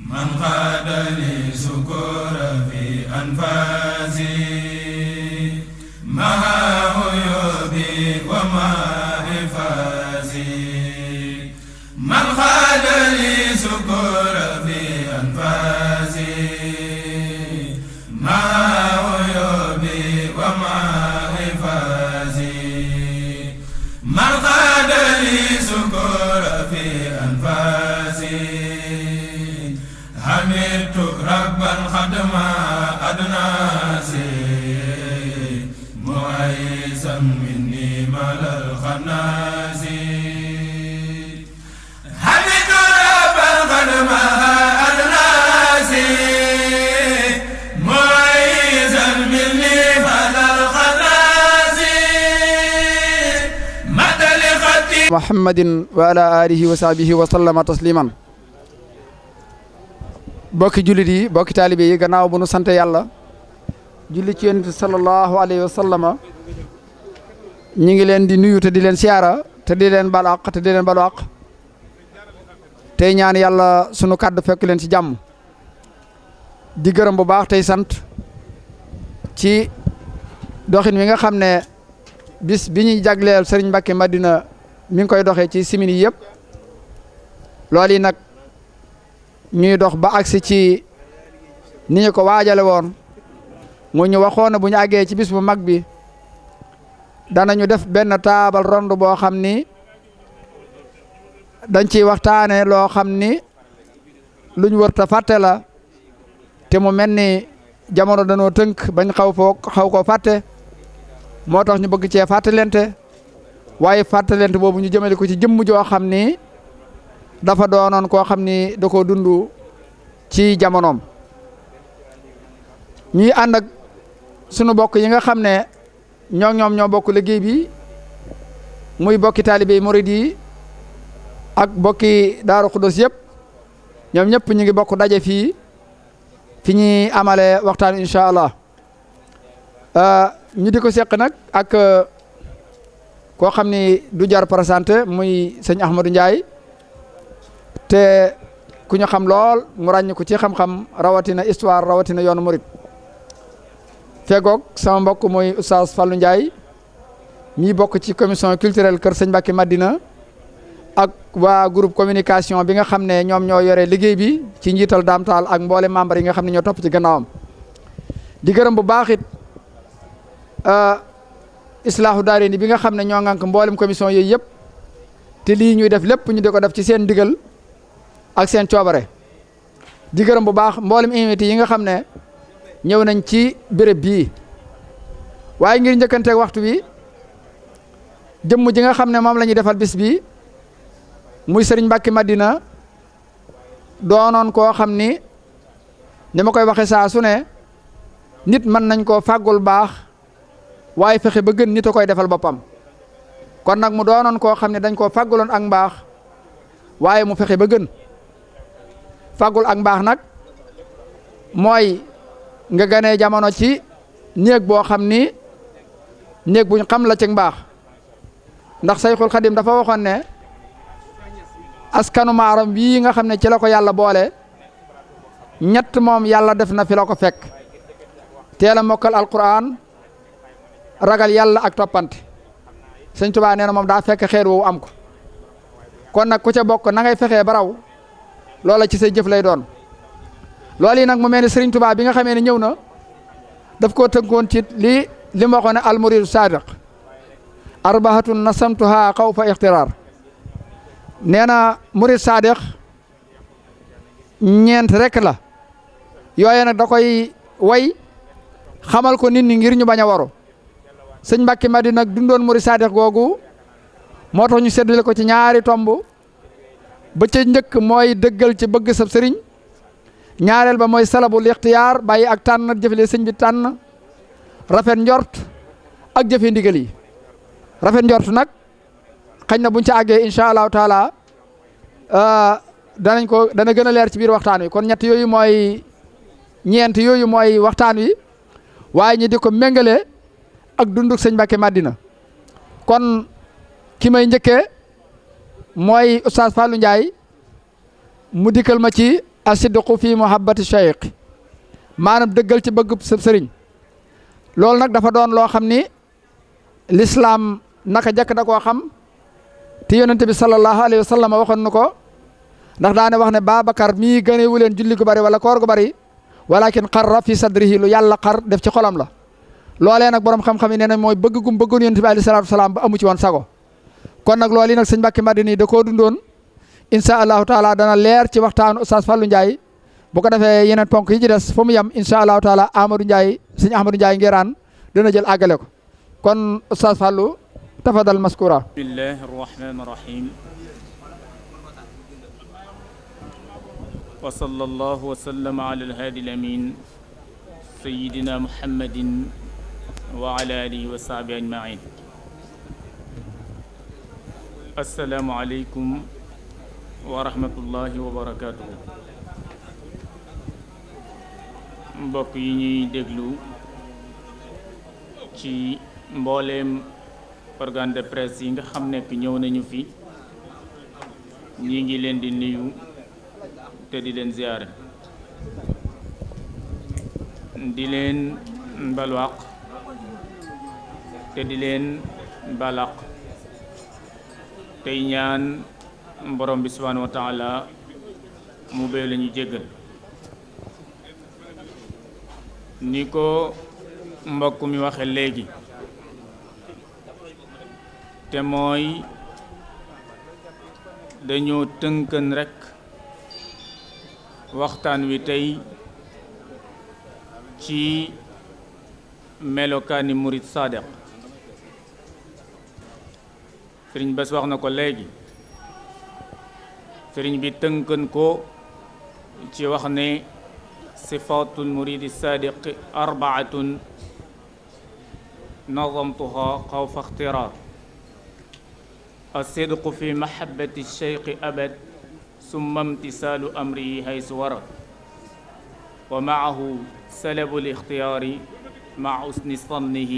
man xaadali sukura fi anfasi maha uyubi wa ma ifasi man xaadali sukura fi anfasi maha uyubi wa ma ifasi man xaadali sukura fi anfasi حمدت ربا خدما أدناسي معيسا مني مال الخناسي حمدت ربا خدما أدناسي معيسا مني مال الخناسي مدى لخطي محمد وعلى آله وصحبه وسلم تسليما bokki jullit yi bokki taalibe yi gannaaw bu nu sant yàlla julli ci yonent sallallahu alayhi wa sallama ñi ngi leen di nuyu te di leen siyaara te di leen balu àq te di leen balu àq tey ñaan yàlla sunu kàddu fekk leen ci jàmm di gërëm bu baax tey sant ci doxin wi nga xam ne bis bi ñuy jagleel Serigne Mbacké Madina mi ngi koy doxee ci simini yëpp loolu yi nag ñuy dox ba agsi ci ni ñu ko waajale woon mu ñu waxoon ne bu ñu àggee ci bis bu mag bi danañu def benn taabal ronde boo xam ni dañ ciy waxtaane loo xam ni luñ wërta fàtte la te mu mel ni jamono danoo tënk bañ xaw koo fàtte moo tax ñu bëgg cee fàttalente waaye fàttalente boobu ñu jëmale ko ci jëmm joo xam ni dafa doonoon koo xam ni da koo dund ci jamonoom ñuy ànd ak sunu bokk yi nga xam ne ñoom ñoo bokk liggéey bi muy bokki taalibe murid yi ak bokki Daaru Xudoos yëpp ñoom ñëpp ñu ngi bokk daje fii fi ñuy amale waxtaan incha allah ñu di ko seq nag ak koo xam ni du jar présenté muy sëñ Ahmadou Ndiaye te ku ñu xam lool mu ràññ ko ci xam-xam rawatina histoire rawatina yoonu murid fegoog sama mbokk mooy oustaz Fallou Ndiaye ñi bokk ci commission culturelle kër sëñ Mbacké Madina ak waa groupe communication bi nga xam ne ñoom ñoo yore liggéey bi ci njiital Dame Tall ak mboole membre yi nga xam ne ñoo topp ci gannaawam di gërëm bu baax it Islaahu Daarayni bi nga xam ne ñoo ngànk mboolem commission yooyu yëpp te lii ñuy def lépp ñu di ko def ci seen ndigal ak seen coobare di gërëm bu baax mboolem invité yi nga xam ne ñëw nañ ci béréb bii waaye ngir njëkkanteeg waxtu bi jëmm ji nga xam ne moom la ñuy defal bis bi muy Serigne Mbacké Madina doonoon koo xam ni ma koy waxe saa su ne nit mën nañ koo fàggul baax waaye fexe ba gën nit a koy defal boppam kon nag mu doonoon koo xam ne dañ koo fàgguloon ak mbaax waaye mu fexe ba gën fàggul ak mbaax nag mooy nga ganee jamono ci néeg boo xam ni néeg buñ xam la ci mbaax ndax Sayxul Xadim dafa waxoon ne askanu maaram bii nga xam ne ci la ko yàlla boole ñett moom yàlla def na fi la ko fekk teel a mokkal alquran ragal yàlla ak toppante Sëñ Tuubaa nee na moom daa fekk xeer woowu am ko kon nag ku ca bokk na ngay fexee ba raw loola ci say jëf lay doon loolu yi nag mu mel ni Sëriñ Tuubaa bi nga xamee ne ñëw na daf koo tënkoon ci li mu waxoon ne almuridu sadiq arbahatun nasamtuha xawfa ixtiraar nee na murid sadiq ñeent rek la yooye nag da koy way xamal ko nit ñi ngir ñu bañ a waru sëñ Mbacké Madina nag dundoon murid sadiq googu moo tax ñu séddale ko ci ñaari tomb ba ca njëkk mooy dëggal ci bëgg sab sëriñ ñaareel ba mooy salabul ixtiyaar bàyyi ak tànn jëfale sëñ bi tànn rafet njort ak jëfe ndigal yi rafet njort nag xañ na buñ ca àggee incha allahu taala dana gën a leer ci biir waxtaan wi kon ñett yooyu mooy ñeent yooyu mooy waxtaan wi waaye ñi di ko méngale ak dunduk sëñ Mbàkke Madina kon ki may njëkkee mooy Oustaz Fallou Ndiaye mu dikkal ma ci asidqu fi muhabbati cheikh maanaam dëggal ci bëgg sa sëriñ loolu nag dafa doon loo xam ni l'islam naka jëkk da koo xam te yonente bi sallallahu alayhi wa sallam waxoon na ko ndax daane wax ne Babacar mii gënewu leen julli gu bari wala koor gu bari walakin qarra fi sadrihi lu yàlla xar def ci xolam la loolee nag borom xam-xam yi nee na mooy bëgg gum bëggoon yonente bi alayhi salaatu salaam ba amu ci woon sago kon nag loolu yi nag sëñ Mbàkke Madina da koo dundoon incha allahu taala dana leer ci waxtaanu Oustaz Fallou Ndiaye bu ko defee yeneen ponk yi ci des fu mu yem incha allahu taala Amadou Ndiaye sëñ Ahmadou Ndiaye ngiraan dana jël àggale ko kon Oustaz Fallou tafadal maskura. bismillahi arrahmani arrahim wa sallallahu wa sallama ala alhaadi alamin sayidina muhammadin wa ala alihi wa sahbihi ajmain assalaamu aleykum wa rahmatullahi wa barakatuhu mbokk yi ñuy déglu ci mbooleem organe de presse yi nga xam ne ñëw nañu fi ñi ngi leen di nuyu te di leen ziyaare di leen balwaq te di leen balaq tey ñaan borom bi subhanahu wa taala mu béy la ñu jéggal ni ko mbokk mi waxe léegi te mooy dañoo tënkan rekk waxtaan wi tey ci melokaani murid sadiq sëriñ Bass wax na ko léegi sëriñ bi tënkan ko ci wax ne sifatul muridi sadiq arbaatun nazamtuha xawfa ixtiraar الصدق في محبة الشيخ أبد ثم امتثال أمره حيث ورد ومعه سلب الاختيار مع حسن ظنه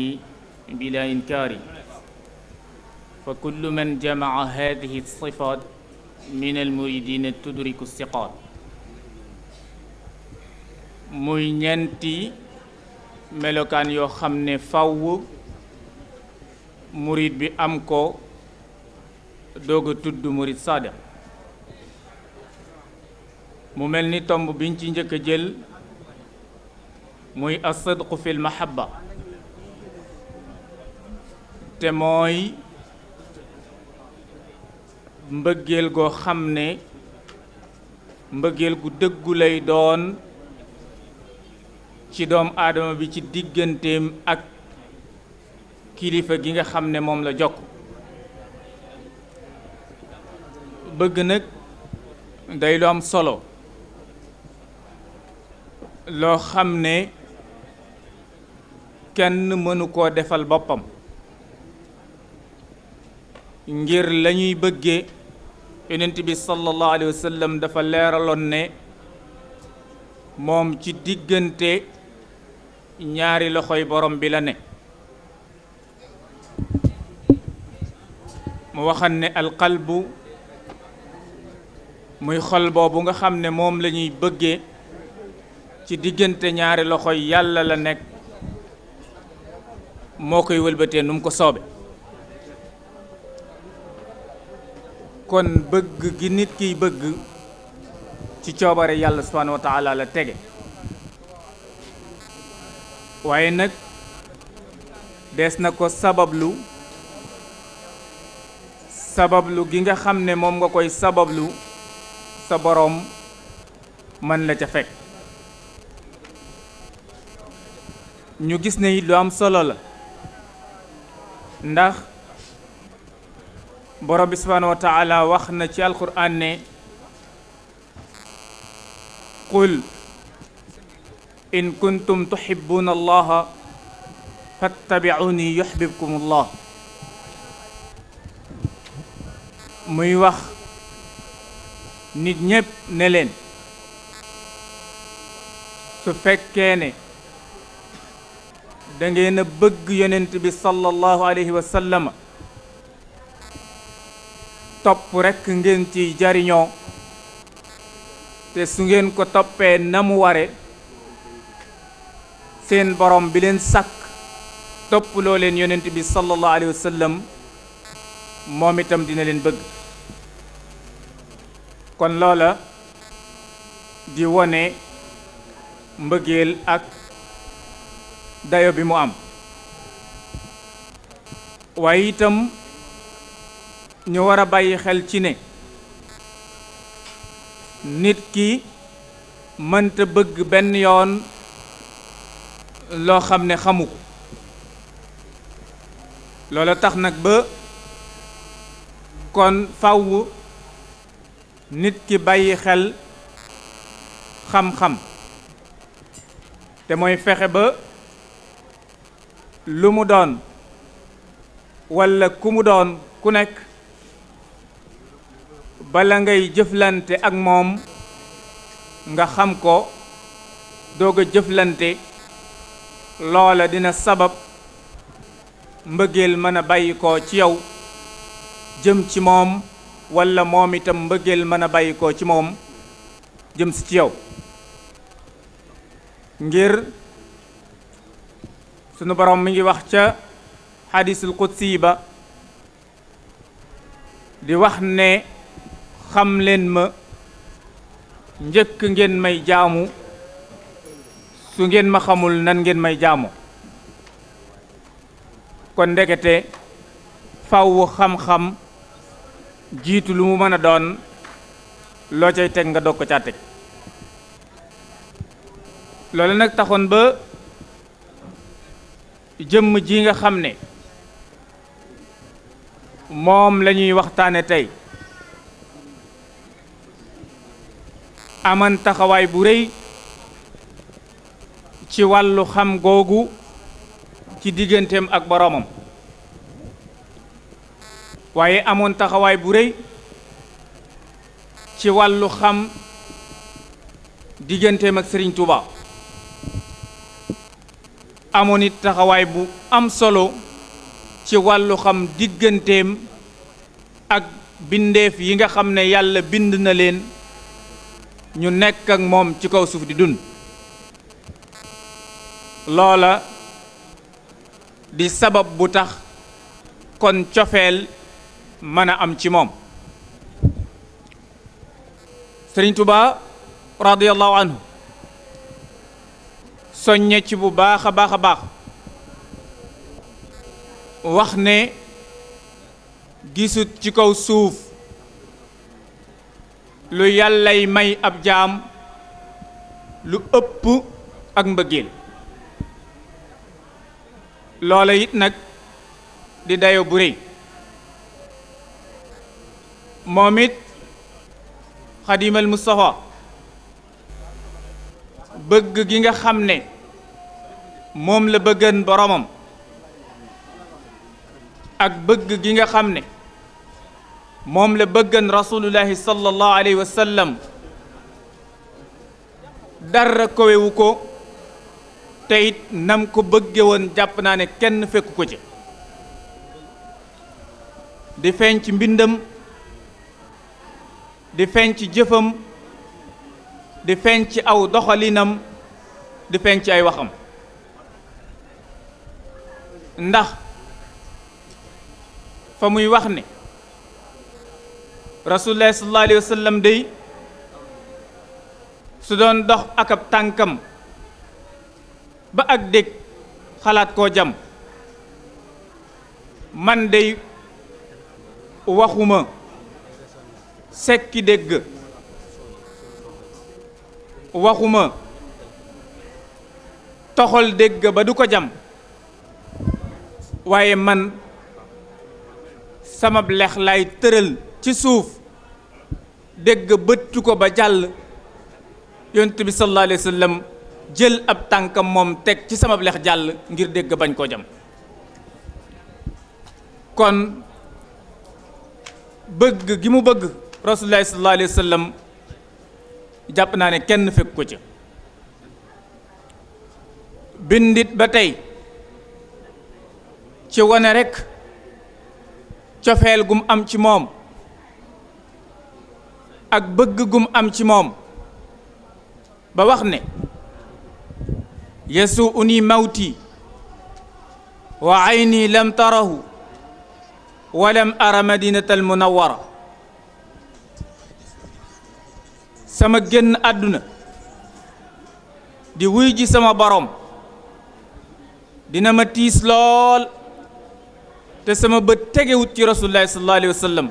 بلا إنكار فكل من جمع هذه الصفات من المريدين تدرك الثقات muy ñeenti melokaan yoo xam ne faw murid bi am ko doog a tudd murid sadiq mu mel ni tomb biñ ci njëkk a jël muy as-sidqu fil mahabba te mooy mbëggeel goo xam ne mbëggeel gu dëggu lay doon ci doom aadama bi ci digganteem ak kilifa gi nga xam ne moom la jokk bëgg nag day lu am solo loo xam ne kenn mënu koo defal boppam ngir lañuy bëggee yonent bi sallallahu alayhi wa sallam dafa leeraloon ne moom ci diggante ñaari loxoy borom bi la ne mu waxan ne alqalbu muy xol boobu nga xam ne moom la ñuy bëggee ci diggante ñaari loxo yàlla la nekk moo koy wëlbatee nu mu ko soobe kon bëgg gi nit kiy bëgg ci coobare yàlla subhanahu wa taala la tege waaye nag des na ko sabablu gi nga xam ne moom nga koy sabablu sa boroom mën la ca fekk ñu gis ne it lu am solo la ndax borom bi subhanahu wa taala wax na ci alquran ne qul in kuntum tuhibbuna allaha fattabi'uni yuhbibkum allah. muy wax nit ñépp ne leen su fekkee ne da ngeen a bëgg yonent bi sallallahu alayhi wa sallam topp rekk ngeen ci jariñoo te su ngeen ko toppee na mu ware seen borom bi leen sàkk topp loo leen yonent bi sallallahu alayhi wa sallam moom itam dina leen bëgg. kon loola di wone mbëggeel ak dayo bi mu am. waaye itam ñu war a bàyyi xel ci ne nit ki mënta bëgg benn yoon loo xam ne xamu ko. loola tax nag ba kon fàww nit ki bàyyi xel xam-xam te mooy fexe ba lu mu doon walla ku mu doon ku nekk bala ngay jëflante ak moom nga xam ko doog a jëflante. loola dina sabab mbëggeel mën a bàyyi ko ci yow jëm ci moom walla moom itam mbëggeel mën a bàyyi ko ci moom jëm si ci yow. ngir sunu borom mi ngi wax ca xadiisul qudsi ba di wax ne xam leen ma njëkk ngeen may jaamu su ngeen ma xamul nan ngeen may jaamu. kon ndekete fàww xam-xam jiitu lu mu mën a doon loo cay teg nga doog ko caa teg. loolu nag taxoon ba jëmm ji nga xam ne moom la ñuy waxtaane tey aman taxawaay bu rëy ci wàllu xam googu ci digganteem ak boroomam, waaye amoon taxawaay bu rëy ci wàllu xam digganteem ak Serigne Touba, amoon it taxawaay bu am solo ci wàllu xam digganteem ak bindeef yi nga xam ne yàlla bind na leen ñu nekk ak moom ci kaw suuf di dund. loola di sabab bu tax kon cofeel mën a am ci moom. Sëriñ Tuubaa radiyallahu anhu soññe ci bu baax a baax a baax wax ne gisut ci kaw suuf lu yàllay may ab jaam lu ëpp ak mbëggeel. loola it nag di dayo bu rëy. moom it Xadimal Mustafa bëgg gi nga xam ne moom la bëggan boromam ak bëgg gi nga xam ne moom la bëggan rasulullahi sallallahu alayhi wa sallam dara kowewu ko, te it nam ko bëgge woon jàpp naa ne kenn fekku ko ci. di feeñ ci mbindam, di feeñ ci jëfam, di feeñ ci aw doxalinam, di feeñ ci ay waxam. ndax fa muy wax ne rasulullah sallallahu alayhi wa sallam day su doon dox ak ab tànkam ba ak dégg xalaat koo jam, man day waxuma sekki dégg, waxuma toxal dégg ba du ko jam, waaye man sama lex lay tëral ci suuf dégg bëttu ko ba jàll yonent bi sallallahu alayhi wa sallam jël ab tànkam moom teg ci sama lex jàll ngir dégg bañ koo jam. kon bëgg gi mu bëgg rasulullahi sallallahu alayhi wa sallam jàpp naa ne kenn fekk ko ca. bindit ba tey ci wane rekk cofeel gum am ci moom ak bëgg gum am ci moom ba wax ne yasuuni mawti wa ayni lam tarahu wa lam ara madinatal munawwara sama génn àdduna di wuy ji sama borom dina ma tiis lool te sama bët tegewut ci rasulullahi sallallahu alayhi wa sallam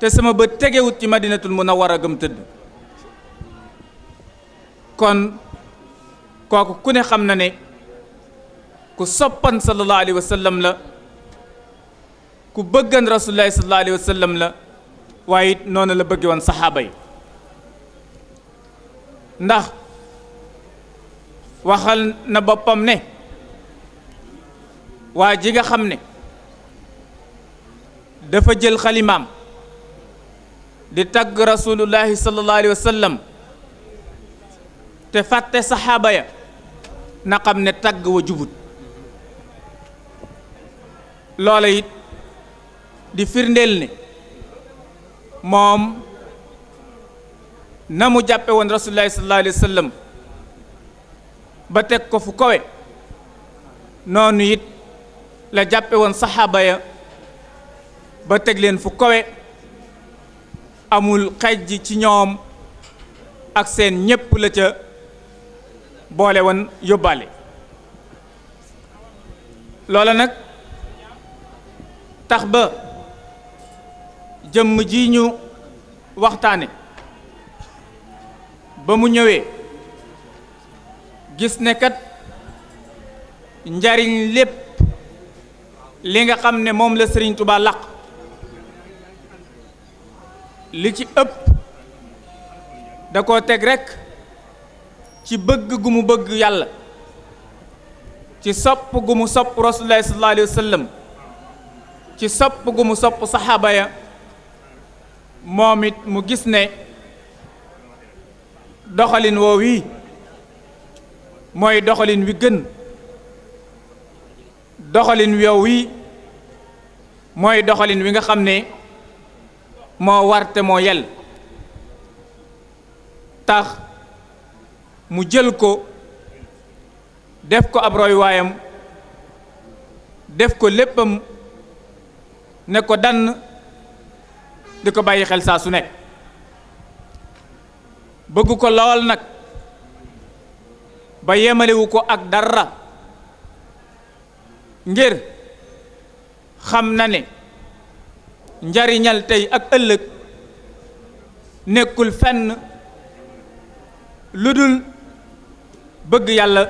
te sama bët tegewut ci madinatul munawwara gëm tëdd. kon kooku ku ne xam na ne ku soppan sallallahu alayhi wa sallam la, ku bëggan rasulullahi sallallahu alayhi wa sallam la, waaye it noonu la bëgge woon saxaaba yi. ndax waxal na boppam ne waa ji nga xam ne dafa jël xalimaam di tagg rasulullahi sallallahu alayhi wa sallam te fàtte saxaaba ya na xam ne tagg wa jubut. loola it di firndeel ne moom na mu jàppe woon rasulullahi sallallahu alayhi wa sallam ba teg ko fu kawe noonu it la jàppe woon saxaaba ya ba teg leen fu kawe, amul xejj ci ñoom ak seen ñépp la ca boole woon yóbbaale. loola nag tax ba jëmm ji ñu waxtaane ba mu ñëwee gis ne kat njariñ lépp li nga xam ne moom la Sëriñ Tuubaa làq li ci ëpp da koo teg rekk ci bëgg gu mu bëgg yàlla, ci sopp gu mu sopp rasulullahi sallallahu alayhi wa sallam, ci sopp gu mu sopp saxaaba ya. moom it mu gis ne doxalin woow yi mooy doxalin wi gën, doxalin woow yi mooy doxalin wi nga xam ne moo warte moo yel, tax mu jël ko def ko ab royuwaayam, def ko léppam, ne ko dann di ko bàyyi xel saa su nekk. bëgg ko lool nag ba yemalewu ko ak dara, ngir xam na ne njariñal tey ak ëllëg nekkul fenn lu dul bëgg yàlla,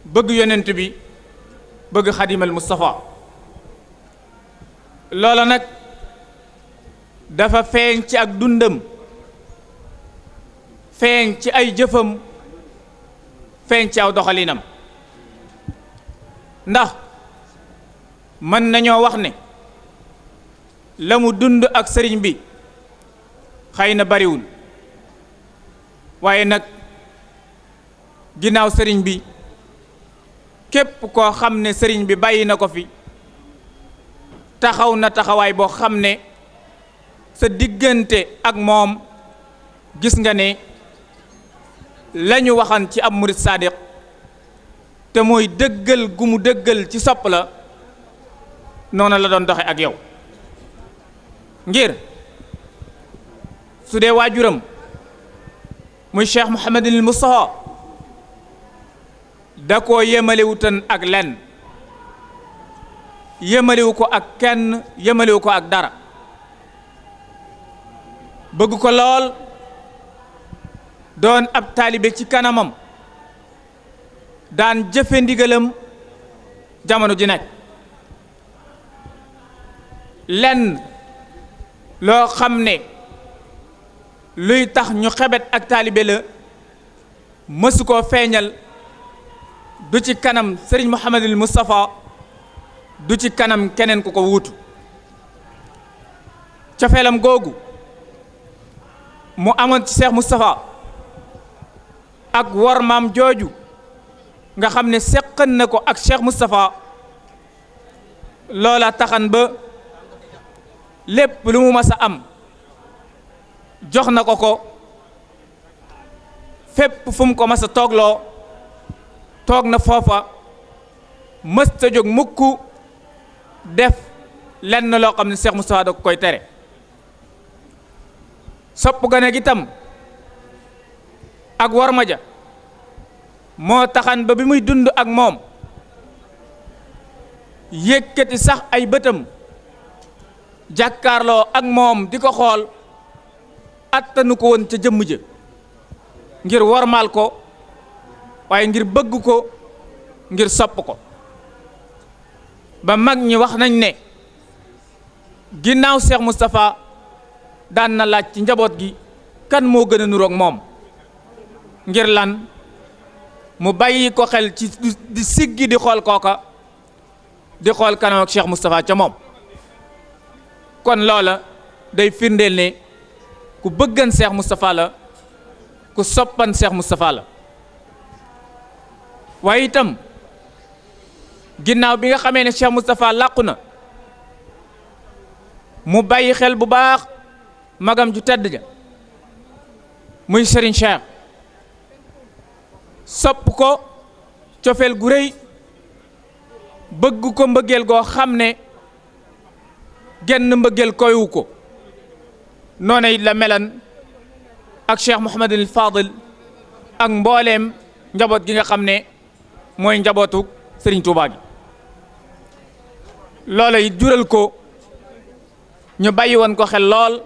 bëgg yonent bi, bëgg xadimal Mustafa. loola nag dafa feeñ ci ak dundam, feeñ ci ay jëfam, feeñ ci aw doxalinam. ndax mën nañoo wax ne la mu dund ak sëriñ bi xëy na bariwul, waaye nag ginnaaw sëriñ bi képp koo xam ne sëriñ bi bàyyi na ko fi taxaw na taxawaay boo xam ne sa diggante ak moom gis nga ne lañu waxan ci ab murit sadiq te mooy dëggal gu mu dëggal ci sopp la, noonu la doon doxe ak yow. ngir su dee waajuram muy Cheikh Mouhamadul Moustapha da koo yemalewutan ak lenn, yemalewu ko ak kenn, yemalewu ko ak dara, bëgg ko lool, doon ab taalibe ci kanamam, daan jëfe ndigalam jamono ji nekk. lenn loo xam ne luy tax ñu xebet ak taalibe la mësu koo feeñal du ci kanam sëriñ Mouhamadul Moustapha du ci kanam keneen ku ko wuutu cofeelam googu mu amoon ci Cheikh Moustapha ak wormaam jooju nga xam ne seqan na ko ak Cheikh Moustapha loola taxan ba lépp lu mu mas a am jox na ko fépp fu mu ko mas a toogloo toog na foofa mësta jóg mukk def lenn loo xam ne Cheikh Moustapha da ko koy tere sopp gane gi tam ak warma ja moo taxan ba bi muy dund ak moom yëkkati sax ay bëtam jàkkaarloo ak moom di ko xool attanu ko woon ca jëmm ja ngir wormaal ko waaye ngir bëgg ko ngir sopp ko ba mag ñi wax nañ ne ginnaaw Cheikh Moustapha daan na laaj ci njaboot gi kan moo gën a nuroog moom ngir lan mu bàyyi ko xel ci di siggi di xool kooka di xool kanam ak Cheikh Moustapha ca moom kon loola day firndeel ne ku bëggan Cheikh Moustapha la ku soppan Cheikh Moustapha la waaye itam ginnaaw bi nga xamee ne Cheikh Moustapha làqu na mu bàyyi xel bu baax magam ju tedd ja muy Serigne Cheikh sopp ko cofeel gu rëy bëgg ko mbëggeel goo xam ne genn mbëggeel koywu ko noona it la melan ak Cheikh Mouhamadul Fadil ak mbooleem njaboot gi nga xam ne mooy njabootu Serigne Touba gi loola it jural ko ñu bàyyi woon ko xel lool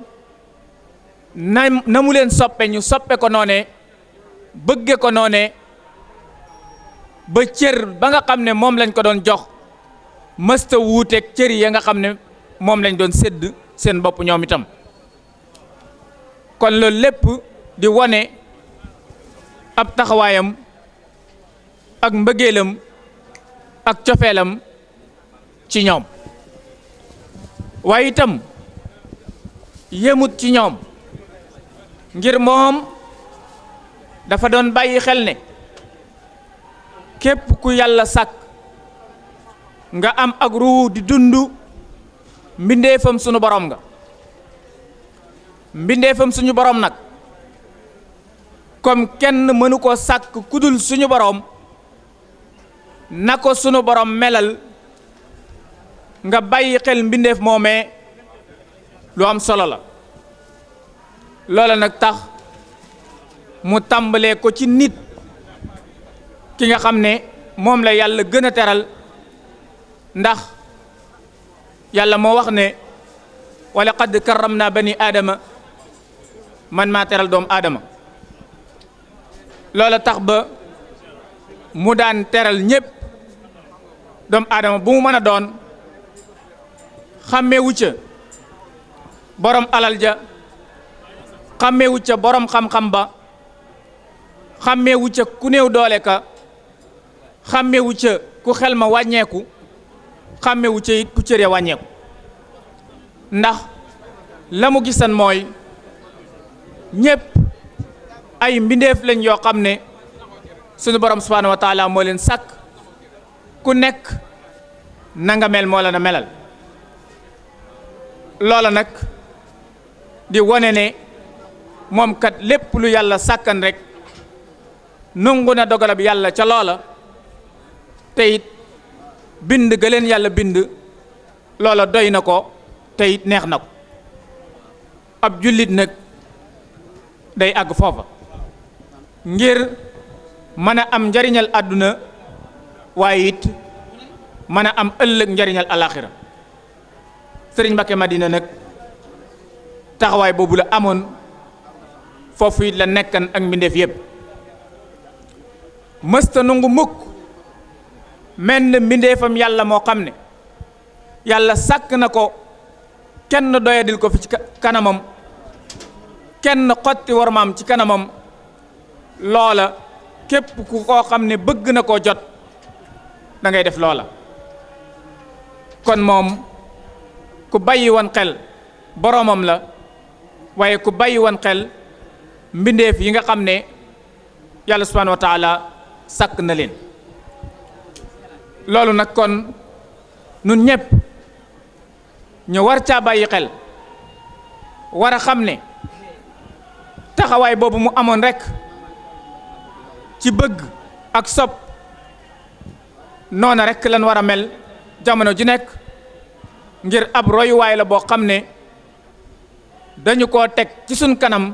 na mu leen soppe ñu soppe ko noone bëgge ko noone ba cër ba nga xam ne moom lañ ko doon jox mësta wuuteeg cër ya nga xam ne moom lañ doon sédd seen bopp ñoom itam kon loolu lépp di wone ab taxawaayam ak mbëggeelam ak cofeelam ci ñoom waaye itam yemut ci ñoom ngir moom dafa doon bàyyi xel ne képp ku yàlla sàkk nga am ak ruu di dund mbindeefam sunu borom nga mbindeefam suñu borom nag comme kenn mënu ko sàkk kudul suñu borom na ko sunu borom melal nga bàyyi xel mbindeef moomee lu am solo la loola nag tax mu tàmbalee ko ci nit ki nga xam ne moom la yàlla gën a teral ndax yàlla moo wax ne wala qad karramna bani aadama man maa teral doomu aadama loola tax ba mu daan teral ñépp doomu aadama bu mu mën a doon xàmmeewu ca borom alal ja xàmmeewu ca borom xam-xam ba xàmmeewu ca ku néew doole ka xàmmeewu ca ku xel ma wàññeeku xàmmeewu ca it ku cër ya wàññeeku ndax la mu gisan mooy ñépp ay mbindeef lañ yoo xam ne sunu borom subhanahu wa taala moo leen sàkk ku nekk na nga mel moo la na melal loola nag di wone ne moom kat lépp lu yàlla sàkkan rek nungu na dogalab yàlla ca loola te it bind ga leen yàlla bind loola doy na ko te it neex na ko ab jullit nag day àgg foofa ngir mën a am njariñal àdduna waaye it mën a am ëllëg njariñal alaxira sëriñ Mbakke Madina nag taxawaay boobu la amoon foofu it la nekkan ak mbindeef yépp mësta nungu mukk menn mbindeefam yàlla moo xam ne yàlla sàkk na ko kenn doyadil ko fi ci kanamam kenn xotti wormaam ci kanamam loola képp ku koo xam ne bëgg na koo jot da ngay def loola. kon moom ku bàyyi woon xel boroomam la waaye ku bàyyi woon xel mbindeef yi nga xam ne yàlla subhanahu wa taala sàkk na leen. loolu nag kon nun ñépp ñu war caa bàyyi xel war a xam ne taxawaay boobu mu amoon rekk ci bëgg ak sopp noona rekk lan war a mel jamono ju nekk ngir ab royuwaay la boo xam ne dañu koo teg ci suñ kanam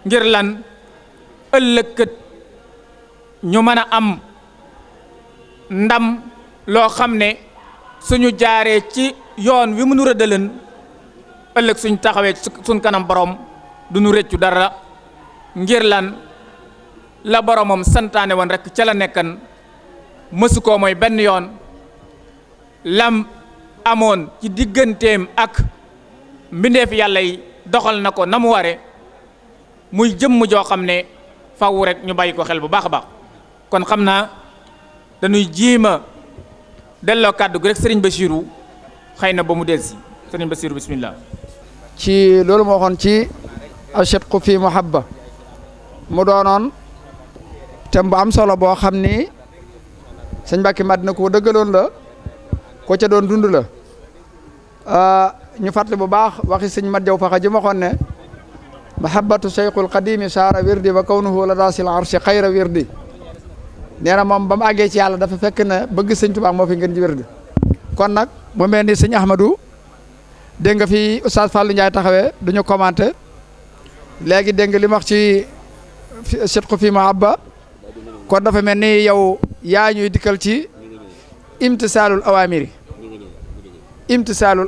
ngir lan ëllëgët ñu mën a am ndam loo xam ne suñu jaaree ci yoon wi mënu rëddaleen ëllëg suñ taxawee suñ kanam borom du ñu rëccu dara ngir lan la boromam santaane woon rek ca la nekkan mësu koo mooy benn yoon lam amoon ci digganteem ak mbindeef yàlla yi doxal na ko na mu ware muy jëmm joo xam ne faw rek ñu bàyyi ko xel bu baax a baax. kon xam naa dañuy jiima delloo kàddu gi rek sëriñ Bachirou xëy na ba mu delsi sëriñ Bachirou bismillah. ci loolu moo waxoon ci ashadqu fi muhabba mu doonoon thème bu am solo boo xam ni sëñ Mbàkke Madina ko dëggaloon la ko ca doon dund la ñu fàttali bu baax waxi sëñ Mat Jaw Faxa ji ma waxoon ne mahabbatu cheikhul qadimi saara wirdi wa kawnuhu la daasil arshi xayra wirdi nee na moom ba mu àggee ci yàlla dafa fekk na bëgg sëñ Tuubaa moo fi ngeen ji wirdi kon nag mu mel ni sëñ Ahmadou dégg nga fi Oustaz Fallou Ndiaye taxawee duñu commenté léegi dégg nga li ma wax ci sidqu fi mahabba kon dafa mel ni yow yaa ñuy dikkal ci imtisaalul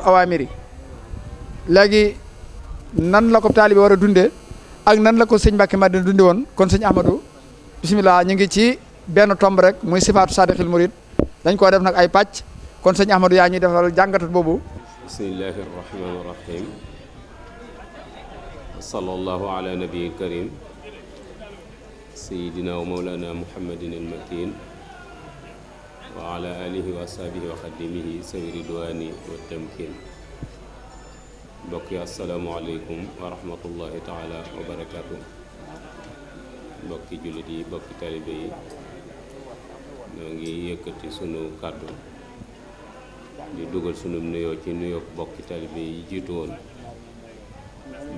awamiri léegi nan la ko taalibe war a dundee ak nan la ko sëñ Mbàkke Madina dunde woon kon sëñ Ahmadou bismillah ñu ngi ci benn tomb rek muy sifaatu sadiqil murid dañ koo def nag ay pàcc kon sëñ Ahmadou yaa ñuy defal jàngatat boobu. bismillahi rahmaani rahim sallallahu ala nabiyil karim sayidina wa mawlana muhammadin al makin wa ala alihi wa ashabihi wa xadimihi sawi ridwani wa tamkin mbokk yi asalaamualeykum wa rahmatullahi taala wa barakatuh mbokki jullit yi mbokki talibe yi ñoo ngi yëkkati sunu kàddu di dugal sunu nuyoo ci nuyoo bokki talibe yi jiitu woon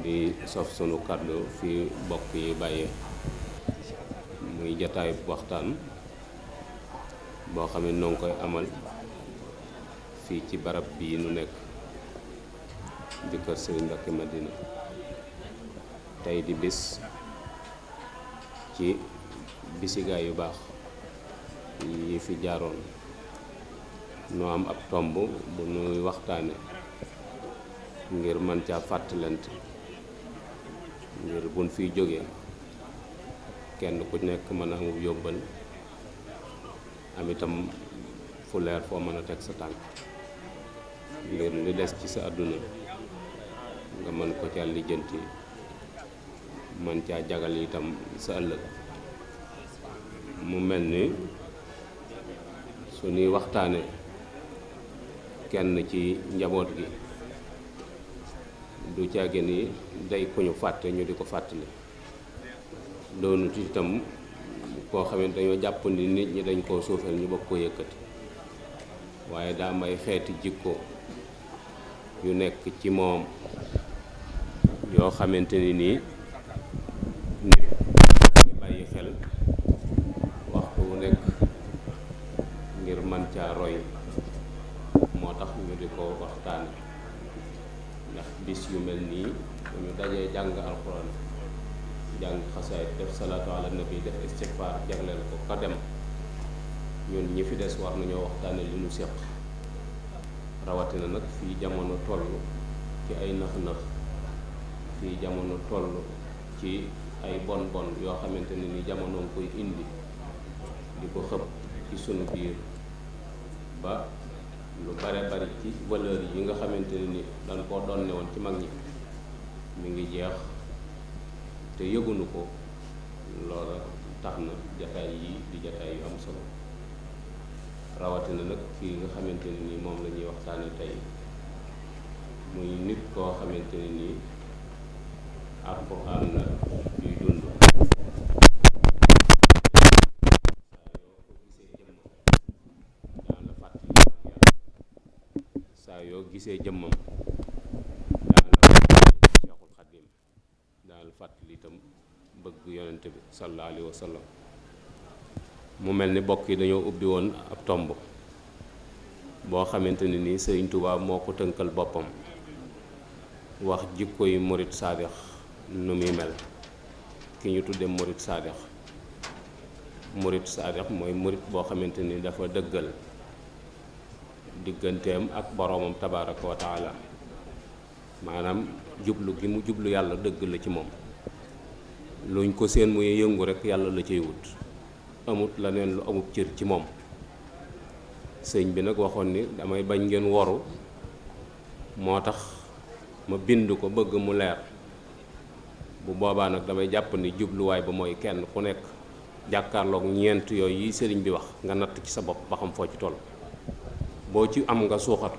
di sof sunu kàddu fi bokk yi bàyyee muy jataay waxtaan boo xam ne noo ngi koy amal fii ci barab bii nu nekk di kër Sëriñ Mbàkke Madina tey di bis ci bisigaay yu baax yi fi jaaroon nu am ab tomb bu nuy waxtaane ngir mën caa fàttalante ngir buñ fiy jógee kenn ku nekk mën a amub yóbbal am itam fu leer foo mën a teg sa tànk ngir li des ci sa àdduna nga mën ko ca lijjanti mën caa jagal itam sa ëllëg mu mel ni su ñuy waxtaane kenn ci njaboot gi du caage ni day ku ñu fàtte ñu di ko fàttali doonut itam koo xam ne dañoo jàpp ni nit ñi dañ koo suufeel ñu bokk ko yëkkati waaye daa may xeeti jikko yu nekk ci moom yoo xamante ni nii nit koy bàyyi xel waxtu wu nekk ngir man caa roy moo tax ñu di ko waxtaane ndax bis yu mel nii bu ñu dajee jàng alxuraan jàng xasaayid def salaatu ala nabi def istighfar jagleel ko ka dem ñun ñi fi des war nañoo waxtaane li ñu séq rawatina nag fii jamono toll ci ay nax-nax fii jamono toll ci ay bon bon yoo xamante ne ni jamono nga koy indi di ko xëpp ci sunu biir ba lu bare bari ci valeur yi nga xamante ne ni dañ koo donne woon ci mag ñi mi ngi jeex te yëgunu ko loola tax na jataay yi di jataay yu am solo rawatina nag kii nga xamante ne nii moom la ñuy waxtaane tey muy nit koo xamante ne nii alxuraan la yuy dund saa yoo gisee jëmmam daan la fàttali Cheikhul Khadim daan la fàttali itam bëgg yonente bi sallallahu alayhi wa sallam mu mel ni bokk yi dañoo ubbi woon ab tomb boo xamante ne nii Sëriñ Tuubaa moo ko tënkal boppam wax jikko yi murit saadix nu muy mel ki ñu tudde murit saadix mooy murit boo xamante ni dafa dëggal digganteem ak boroomam tabaaraka wa taala maanaam jublu gi mu jublu yàlla dëgg la ci moom luñ ko seen muy yëngu rekk yàlla la cay wut amut la neen lu amut cër ci moom sëñ bi nag waxoon ni damay bañ ngeen woru moo tax ma bind ko bëgg mu leer bu boobaa nag damay jàpp ni jubluwaay ba mooy kenn ku nekk jàkkaarloog ñeent yooyu yi sëriñ bi wax nga natt ci sa bopp ba xam foo ci toll boo ci am nga suuxat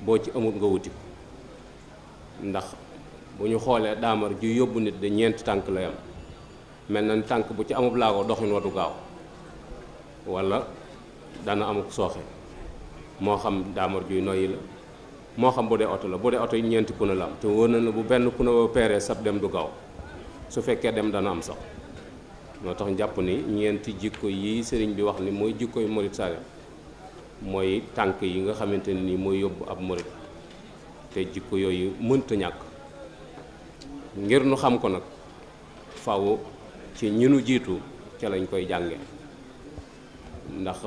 boo ci amut nga wuti ko ndax bu ñu xoolee daamar ju yóbbu nit de ñeenti tànk lay am mel na ni tànk bu ci amub laago doxin wa du gaaw wala dana amuk sooxe moo xam daamar juy noyyi la moo xam bu dee oto la bu dee oto yi ñeenti pneu la am te wóor na ne bu benn pneu ba peeree sab dem du gaaw su fekkee dem dana am sax moo tax jàpp ni ñeenti jikko yi sëriñ bi wax ni mooy jikko yu murit saadix mooy tànk yi nga xamante ne ni mooy yóbbu ab murit te jikko yooyu mënta ñàkk ngir nu xam ko nag faw ci ñi nu jiitu ca lañ koy jànge ndax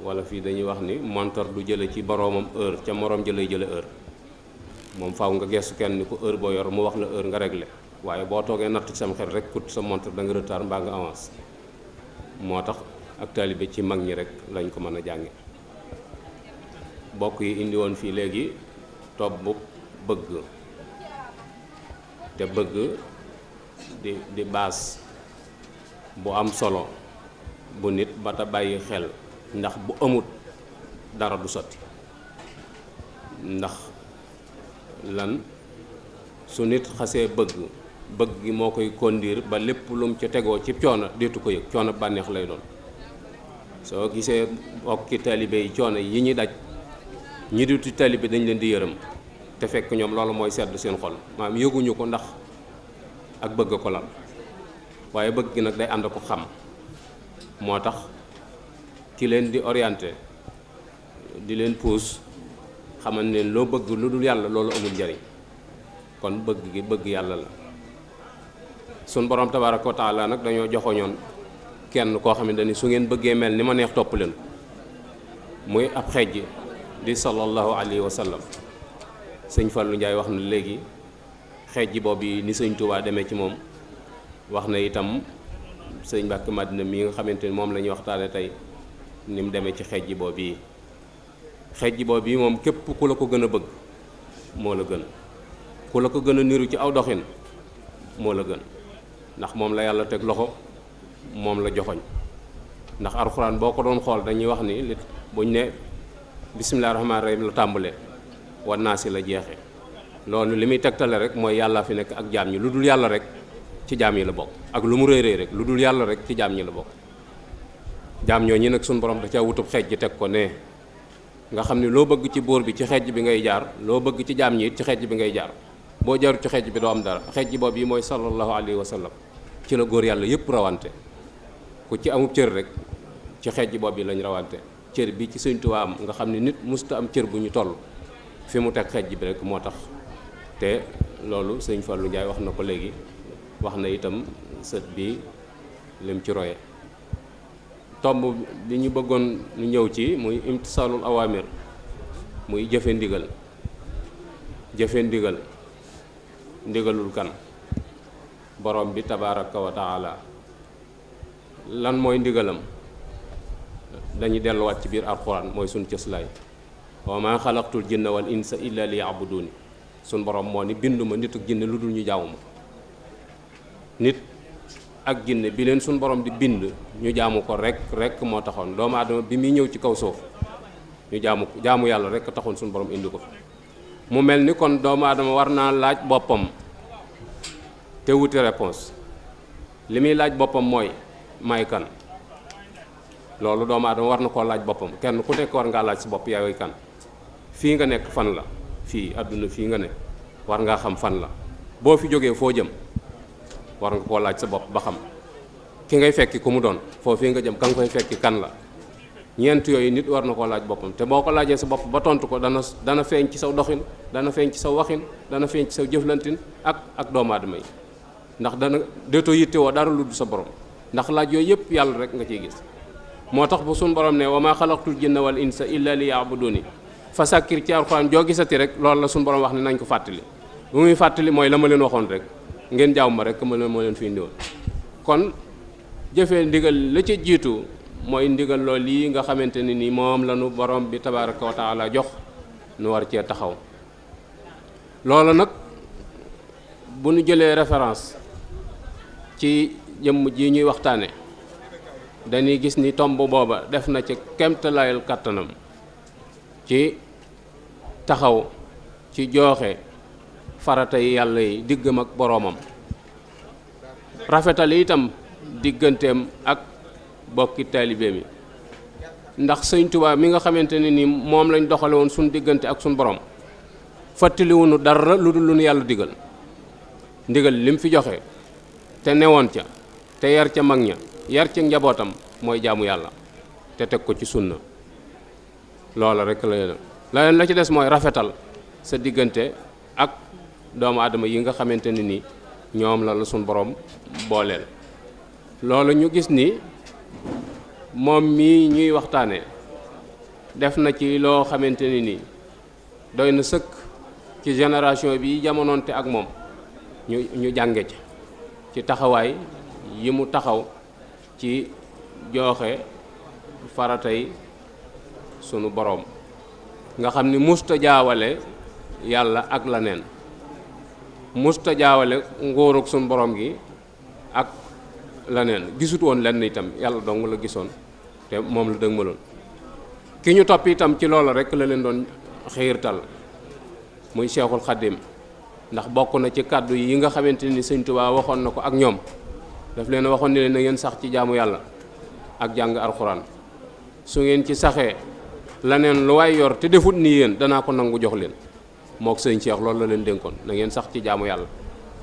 wala fii dañuy wax ni montor du jële ci boroomam heure ca moroom jëlay jële heure moom faaw nga gestu kenn ni ko heure boo yor mu wax la heure nga réglé waaye boo toogee natt ci sam xel rek kut sa montor da nga retard mbaa nga avance moo tax ak taalibe ci mag ñi rek lañ ko mën a jànge bokk yi indi woon fii léegi topp bu bëgg te bëgg di baas bu am solo bu nit ba ta bàyyi xel ndax bu amut dara du sotti ndax lan su nit xasee bëgg gi moo koy conduire ba lépp lum ca tegoo ci coono deetu ko yëg coono bànneex lay doon soo gisee bokki taalibe yi coono yi ñuy daj ñi duti taalibe dañ leen di yërëm te fekk ñoom loolu mooy sedd seen xol maanaam yëguñu ko ndax ak bëgg ko lan waaye bëgg gi nag day ànd ko xam moo tax ki leen di orienté di leen puus xamal ne loo bëgg lu dul yàlla loolu amul njariñ kon bëgg gi bëgg yàlla la sun borom tabaaraka wa taala nag dañoo joxoñoon kenn koo xam ne dañu su ngeen bëggee mel ni ma neex topp leen ko muy ab xejj di sallallahu alayhi wa sallam sëñ Fallou Ndiaye wax na léegi xejj boobu ni sëñ Touba demee ci moom wax na itam sëñ Mbàkke Madina mi nga xamante ni moom la ñuy waxtaane tey ni mu demee ci xejj boobu yi xejj boobu yi moom képp ku la ko gën a bëgg moo la gën ku la ko gën a niru ci aw doxin moo la gën ndax moom la yàlla teg loxo moom la joxoñ ndax alxuraan boo ko doon xool dañuy wax ni li buñ ne bismillaahi rahmaani rahiim la tàmbalee wan naa si la jeexee loolu li muy tegtale rek mooy yàlla fi nekk ak jaam ñi lu dul yàlla rek ci jaam yi la bokk ak lu mu rëy rëy rek lu dul yàlla rek ci jaam ñi la bokk jaam ñoo ñi nag suñu borom da ca wutub xeej ji teg ko ne nga xam ne loo bëgg ci buur bi ci xeej bi ngay jaar loo bëgg ci jaam ñi it ci xeej bi ngay jaar boo jaarut ci xeej bi doo am dara xeej boobu yi mooy sallallahu alayhi wa sallam ci la góor yàlla yëpp rawante ku ci amub cër rek ci xeej boobu yi lañ rawante cër bi ci Sëñ Tuubaa am nga xam ne nit musta am cër bu ñu toll fi mu teg xeej bi rek moo tax te loolu sëñ Fallou Ndiaye wax na ko léegi wax na itam sët bi lim ci roye tomb li ñu bëggoon ñu ñëw ci muy imtisaalul awaamir muy jëfe ndigal ndigalul kan borom bi tabaaraka wa taala lan mooy ndigalam dañuy delluwaat ci biir alxuraan mooy suñ cëslaay wa maa xalaqtul jinna wal insa illa li ya'buduni suñ borom moo ni binduma nit ak jinne lu dul ñu jaamu ma nit ak jinne bi leen suñ borom di bind ñu jaamu ko rek moo taxoon doomu aadama bi muy ñëw ci kaw suuf ñu jaamu yàlla rek taxoon suñ borom indi ko mu mel ni kon doomu aadama war naa laaj boppam te wuti réponse li muy laaj boppam mooy may kan. loolu doomu aadama war na koo laaj boppam kenn ku nekk war ngaa laaj sa bopp yaay kan fii nga nekk fan la fii àdduna fii nga ne war ngaa xam fan la boo fi jógee foo jëm war nga koo laaj sa bopp ba xam ki ngay fekki ku mu doon foofii nga jëm ka nga koy fekki kan la ñeent yooyu nit war na koo laaj boppam te boo ko laajee sa bopp ba tontu ko dana feeñ ci saw doxin dana feeñ ci saw waxin dana feeñ ci saw jëflantin ak doomu aadama yi ndax dana dootoo yittewoo dara lu du sa borom ndax laaj yooyu yëpp yàlla rek nga ciy gis moo tax bu suñu borom ne wa maa xalaqtul jinna wal insa illa li yaabuduni fa sàkkir ci alxuraan joo gisati rek loolu la suñu borom wax ne nañ ko fàttali bu muy fàttali mooy la ma leen waxoon rek ngeen jaaw ma rek moo leen fi indiwoon kon jëfee ndigal la ca jiitu mooy ndigal loolu yi nga xamante ne ni moom la nu borom bi tabaraka wa taala jox nu war cee taxaw loolu nag bu nu jëlee référence ci jëmm ji ñuy waxtaane dañuy gis ni tomb booba def na ci kemtalayal kàttanam ci taxaw ci jooxe farata yi yàlla yi diggam ak boroomam rafetal itam digganteem ak bokki taalibe mi ndax sëñ Tuubaa mi nga xamante ne ni moom lañ doxale woon suñ diggante ak suñ borom fàttaliwunu dara lu dul lu nu yàlla digal ndigal lim fi joxe te newoon ca te yar ca mag ña yar ca njabootam mooy jaamu yàlla te teg ko ci sunna loola rek la ci des mooy rafetal sa diggante ak doomu aadama yi nga xamante ne ni ñoom la suñ borom booleel loolu ñu gis ni moom mii ñuy waxtaane def na ci loo xamante ne ni doy na sëkk ci génération bi jamonoonte ak moom ñu jànge ci taxawaay yi mu taxaw ci jooxe faratay sunu boroom nga xam ni musta jaawale yàlla ak la neen musta jaawale nguurug sunu boroom gi ak la neen gisut woon lenn itam yàlla dong la gisoon te moom la dëgmaloon ki ñu topp itam ci loolu rek la leen doon xiirtal muy Seexul Xaddim ndax bokk na ci kàddu yi nga xamante ni Sëñ Tuubaa waxoon na ko ak ñoom daf leen waxoon ni leen na ngeen sax ci jaamu yàlla ak jàng alxuraan su ngeen ci saxee laneen lu waay yor te defut ni yéen danaa ko nangu jox leen mook sëñ Cheikh loolu la leen dénkoon na ngeen sax ci jaamu yàlla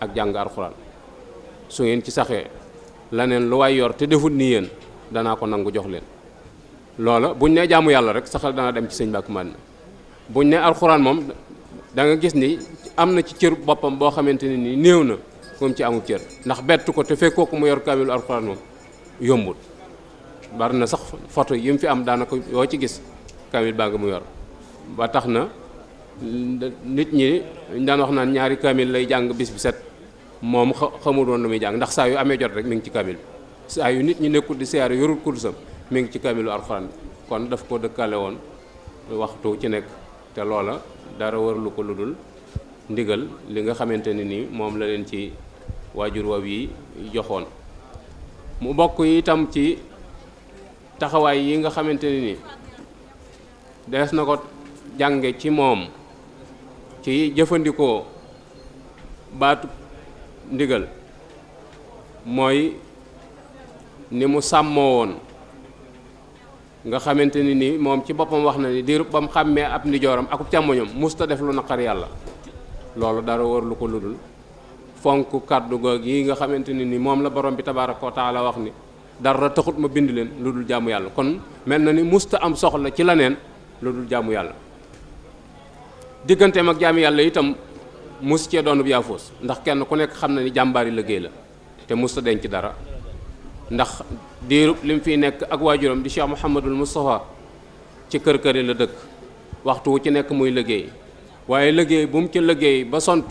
ak jàng alxuraan su ngeen ci saxee laneen lu waay yor te defut ni yéen danaa ko nangu jox leen loola buñ ne jaamu yàlla rek saxal dana dem ci sëñ Mbàkke Madina buñ ne alxuraan moom da nga gis ni am na ci cër boppam boo xamante ne ni néew na moom ci amul cër ndax bett ko te fekkoo ko mu yor kaamilu alxuraan moom yombul bari na sax photo yi mu fi am daanaka yoo ci gis kaamil baa nga mu yor ba tax na nit ñi ñu daan wax naan ñaari kaamil lay jàng bis bi set moom xamul woon lu muy jàng ndax saa yu amee jot rek mi ngi ci kaamil bi saa yu nit ñi nekkul di siyaare yorul kursam mi ngi ci kaamilu alxuraan kon daf ko dëkkale woon waxtu ci nekk te loola dara warlu ko lu dul ndigal li nga xamante ne ni moom la leen ci waajur waw yi joxoon mu bokk itam ci taxawaay yi nga xamante ne ni dees na ko jànge ci moom ci jëfandikoo baatu ndigal mooy ni mu sàmmoo woon nga xamante ni nii moom ci boppam wax na ni diirub ba mu xàmmee ab ndijooram akub càmmoñam musta def lu naqar yàlla loolu dara war lu ko ludul fonk kàddu goog yi nga xamante ni ni moom la borom bi tabaaraka wa taala wax ni dara taxut ma bind leen lu dul jaamu yàlla kon mel na ni musta am soxla ci leneen lu dul jaamu yàlla digganteem ak jaamu yàlla itam mus cee doonub yaafuus ndax kenn ku nekk xam na ni jàmbaari liggéey la te musta denc dara ndax diirub li mu fiy nekk ak waajuram di Cheikh Mouhamadul Moustapha ci kër-këri la dëkk waxtu wu ci nekk muy liggéey waaye liggéey bu mu ci liggéey ba sont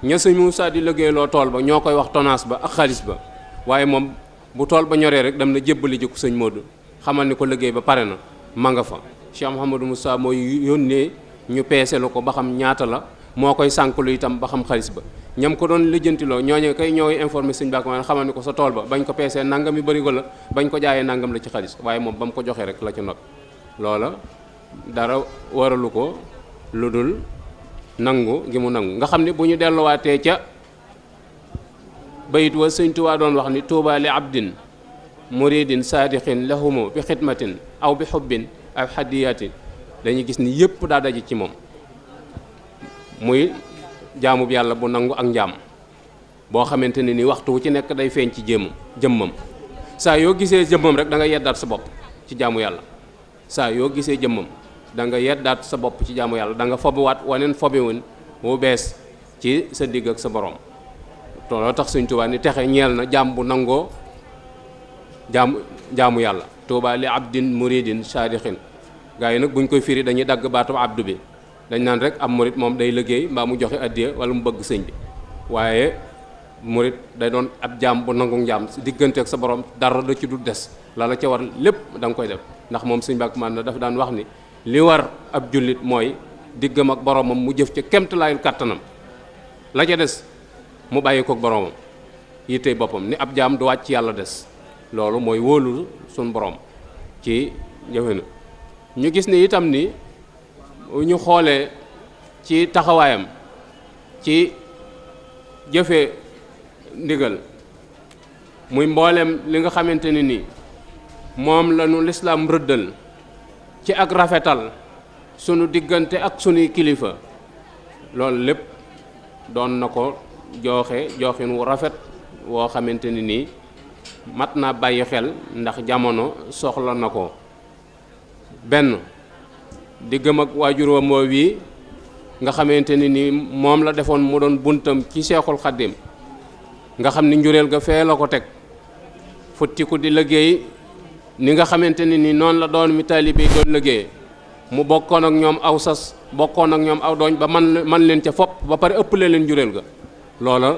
ña sëñ Moussa di liggéey loo tool ba ñoo koy wax tonnage ba ak xaalis ba waaye moom bu tool ba ñoree rek dem na jébbali ji ko sëñ Modou xamal ni ko liggéey ba pare na ma nga fa Cheikh Mouhamadul Moustapha mooy yónnee ñu peese la ko ba xam ñaata la moo koy sànqlu itam ba xam xaalis ba ñam ko doon lijjantiloo ñooñu kay ñooy informé sëñ Mbàkke Madina xamal ni ko sa tool ba bañ ko peesee nangam yu bëri ko la bañ ko jaayee nangam la ci xaalis waaye moom ba mu ko joxee rek la ci noppi loola dara waralu ko lu dul nangu gi mu nangu nga xam ne bu ñu delluwaatee ca bayit wa sëñ Tuubaa doon wax ni tuuba li abdin muridin saadixin lahumu bi xidmatin aw bi xubbin aw hadiyatin dañuy gis ni yëpp daa daje ci moom muy jaamub yàlla bu nangu ak njaam boo xamante ne ni waxtu wu ci nekk day feeñ ci jëmmam saa yoo gisee jëmmam rek da nga yeddaat sa bopp ci jaamu yàlla saa yoo gisee jëmmam da nga yeddaat sa bopp ci jaamu yàlla da nga fobiwaat waneen fobiwun bu bees ci sa digg ak sa borom looloo tax Sëñ Tuubaa ni texe ñeel na jaam bu nangoo jaamu yàlla tuuba li abdin muridin saadixin gaa yi nag buñ koy firi dañuy dagg baatu abdu bi dañ naan rek am murid moom day liggéey mbaa mu joxe addiya wala mu bëgg sëñ bi waaye murid day doon ab jaam bu nangu njaam diggante ak sa borom dara da ci du des la ca war lépp da nga koy def ndax moom Sëñ Mbàkke Madina dafa daan wax ni li war ab jullit mooy diggam ak boromam mu jëf ca kemtalaayul kàttanam la ca des mu bàyyi ko ak boromam yittey boppam ni ab jaam du wàcc yàlla des loolu mooy wóolu suñ borom ci jëfe na ñu gis ni itam ni ñu xoolee ci taxawaayam ci jëfe ndigal muy mboolem li nga xamante ne ni moom la ñu lislaam rëddal ci ak rafetal sunu diggante ak sunuy kilifa loolu lépp doon na ko joxin wu rafet woo xamante ni nii mat naa bàyyi xel ndax jamono soxla na ko benn diggam ak waajuram wi nga xamante ni nii moom la defoon mu doon buntam ci Seexul Xaddim nga xam ni njureel ga fee la ko teg futtiku di liggéey ni nga xamante ni nii noonu la doon mi taalibe yi doon liggéey mu bokkoon ak ñoom aw sas bokkoon ak ñoom aw dooñ ba man leen ca fopp ba pare ëppale leen njureel ga loola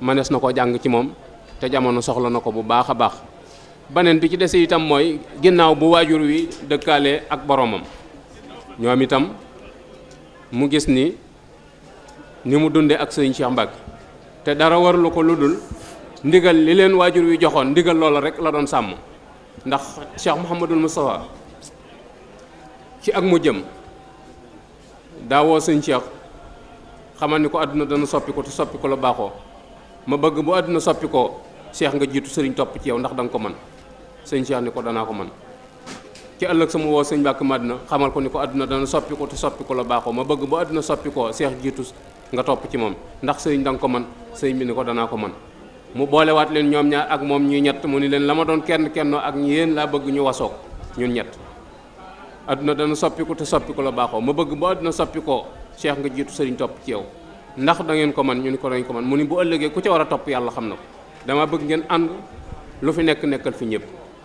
mënees na ko jàng ci moom te jamono soxla na ko bu baax a baax beneen bi ci dese itam mooy ginnaaw bu waajur wi dëkkaale ak boromam ñoom itam mu gis ni mu dunde ak sëñ Cheikh Mbacke te dara warlu ko lu dul ndigal li leen waajur wi joxoon ndigal loola rek la doon sàmm ndax Cheikh Mouhamadul Moustapha ci ak mu jëm daawoo sëñ Cheikh xamal ni ko àdduna dana soppi ko te soppi ko la baaxoo ma bëgg bu àdduna soppi ko Cheikh nga jiitu sëriñ topp ci yow ndax da nga ko mën sëñ Cheikh ni ko danaa ko mën ci ëllëg sama woo sëñ Mbàkke Madina xamal ko ni ko àdduna dana soppi ko te soppi ko la baaxoo ma bëgg bu àdduna soppi ko Cheikh jiitu nga topp ci moom ndax sëriñ da nga ko mën sëriñ bi ni ko danaa ko mën mu boolewaat leen ñoom ñaar ak moom ñuy ñett mu ni leen la ma doon kennoo ak yéen laa bëgg ñu wasoog ñun ñett àdduna dana soppi ko te soppi ko la baaxoo ma bëgg bu àdduna soppi ko Cheikh nga jiitu sëriñ topp ci yow ndax da ngeen ko man ñu ni ko dañ ko man mu ni bu ëllëgee ku ca war a topp yàlla xam na ko dama bëgg ngeen ànd lu fi nekk nekkal fi ñëpp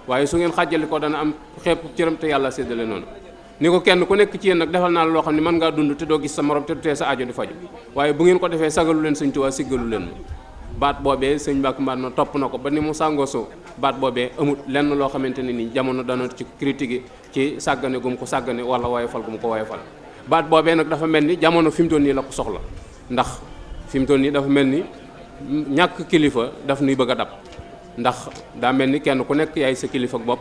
waaye su ngeen xàjjali ko dana am xeeb cëram te yàlla séddale noonu ni ko kenn ku nekk ci yéen nag defal naa la loo xam ne mën ngaa dund te doo gis sa morom te du tee sa aajo di faju waaye bu ngeen ko defee sagalu leen sëñ Tuubaa siggalu leen ma baat boobee sëñ Mbàkke Madina topp na ko ba ni mu sàngoosu baat boobee amut lenn loo xamante ne ni jamono dana ci critique ci sàggane gum ko sàggane wala woyofal gum ko woyofal baat boobee nag dafa mel ni jamono fi mu toll nii la ko soxla ndax fi mu toll nii dafa mel ni ñàkk kilifa daf nuy bëgg a dab ndax daa mel ni kenn ku nekk yaay sa kilifa ak bopp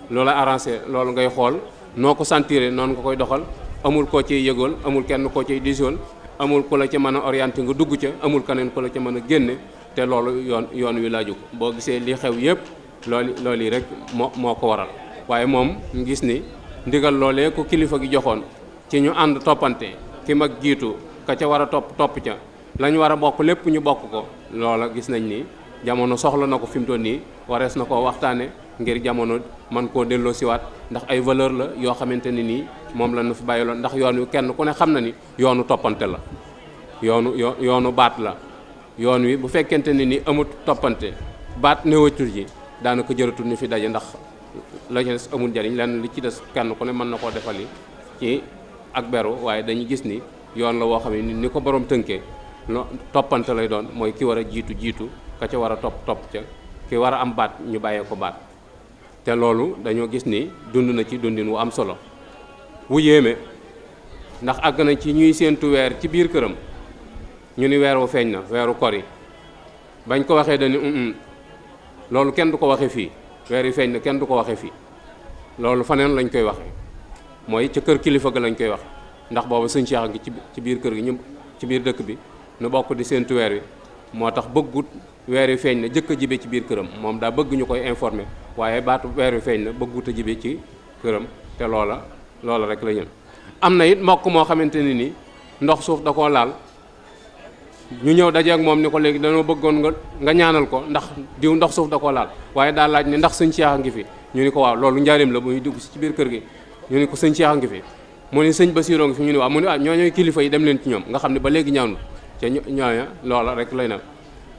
loola arrangé loolu ngay xool noo ko sentiré noonu nga koy doxal amul koo ciy yëgool amul kenn koo ciy disool amul ku la ca mën a orienté nga dugg ca amul keneen ku la ca mën a génne te loolu yoon wi laaju ko boo gisee li xew yëpp loolu yi rek moo ko waral waaye moom gis ni ndigal loolee ko kilifa gi joxoon ci ñu ànd toppante ki mag jiitu ka ca war a topp ca lañ war a bokk lépp ñu bokk ko loola gis nañ ni jamono soxla na ko fi mu toll nii warees na koo waxtaane ngir jamono man koo delloo siwaat ndax ay valeur la yoo xamante ne nii moom la nu fi bàyyiloon ndax yoon wi kenn ku ne xam na ni yoonu toppante la yoonu baat la yoon wi bu fekkente ne ni amut toppante baat néewatul ji daanaka jëratul ñu fi daje ndax la ci des amul njariñ lenn li ci des kenn ku ne mën na koo defali ci ak beru waaye dañuy gis ni yoon la woo xam ne ni ko borom tënkee toppante lay doon mooy ki war a jiitu ka ca war a topp ca ki war a am baat ñu bàyyee ko baat te loolu dañoo gis ni dund na ci dundin wu am solo wu yéeme ndax àgg nañ ci ñuy séentu weer ci biir këram ñu ni weeru feeñ na weeru kor yi bañ ko waxee dañu loolu kenn du ko waxee fii weer yi feeñ na kenn du ko waxee fii loolu faneen lañ koy waxee mooy ca kër kilifa ga lañ koy wax ndax boobu sëñ Cheikh a ngi ci biir kër gi ñu ci biir dëkk bi nu bokk di séentu weer wi moo tax bëggut weer wi feeñ na jëkk a jibe ci biir këram moom daa bëgg ñu koy informer waaye baatu weer wi feeñ na bëggut a jibe ci këram te loola rek la ñu am na it mbokk moo xamante ne ni ndox suuf da koo laal ñu ñëw daje ak moom ni ko léegi dañoo bëggoon nga ñaanal ko ndax diw ndox suuf da koo laal waaye daal laaj ne ndax sëñ Cheikh a ngi fi ñu ni ko waaw loolu njaarim la muy dugg ci biir kër gi ñu ni ko sëñ Cheikh a ngi fi mu ni sëñ Basiroo ngi fi ñu ni waaw mu ni ñooñooy kilifa yi dem leen ci ñoom nga xam ne ba léegi ñaanu te ñooña loola rek lay na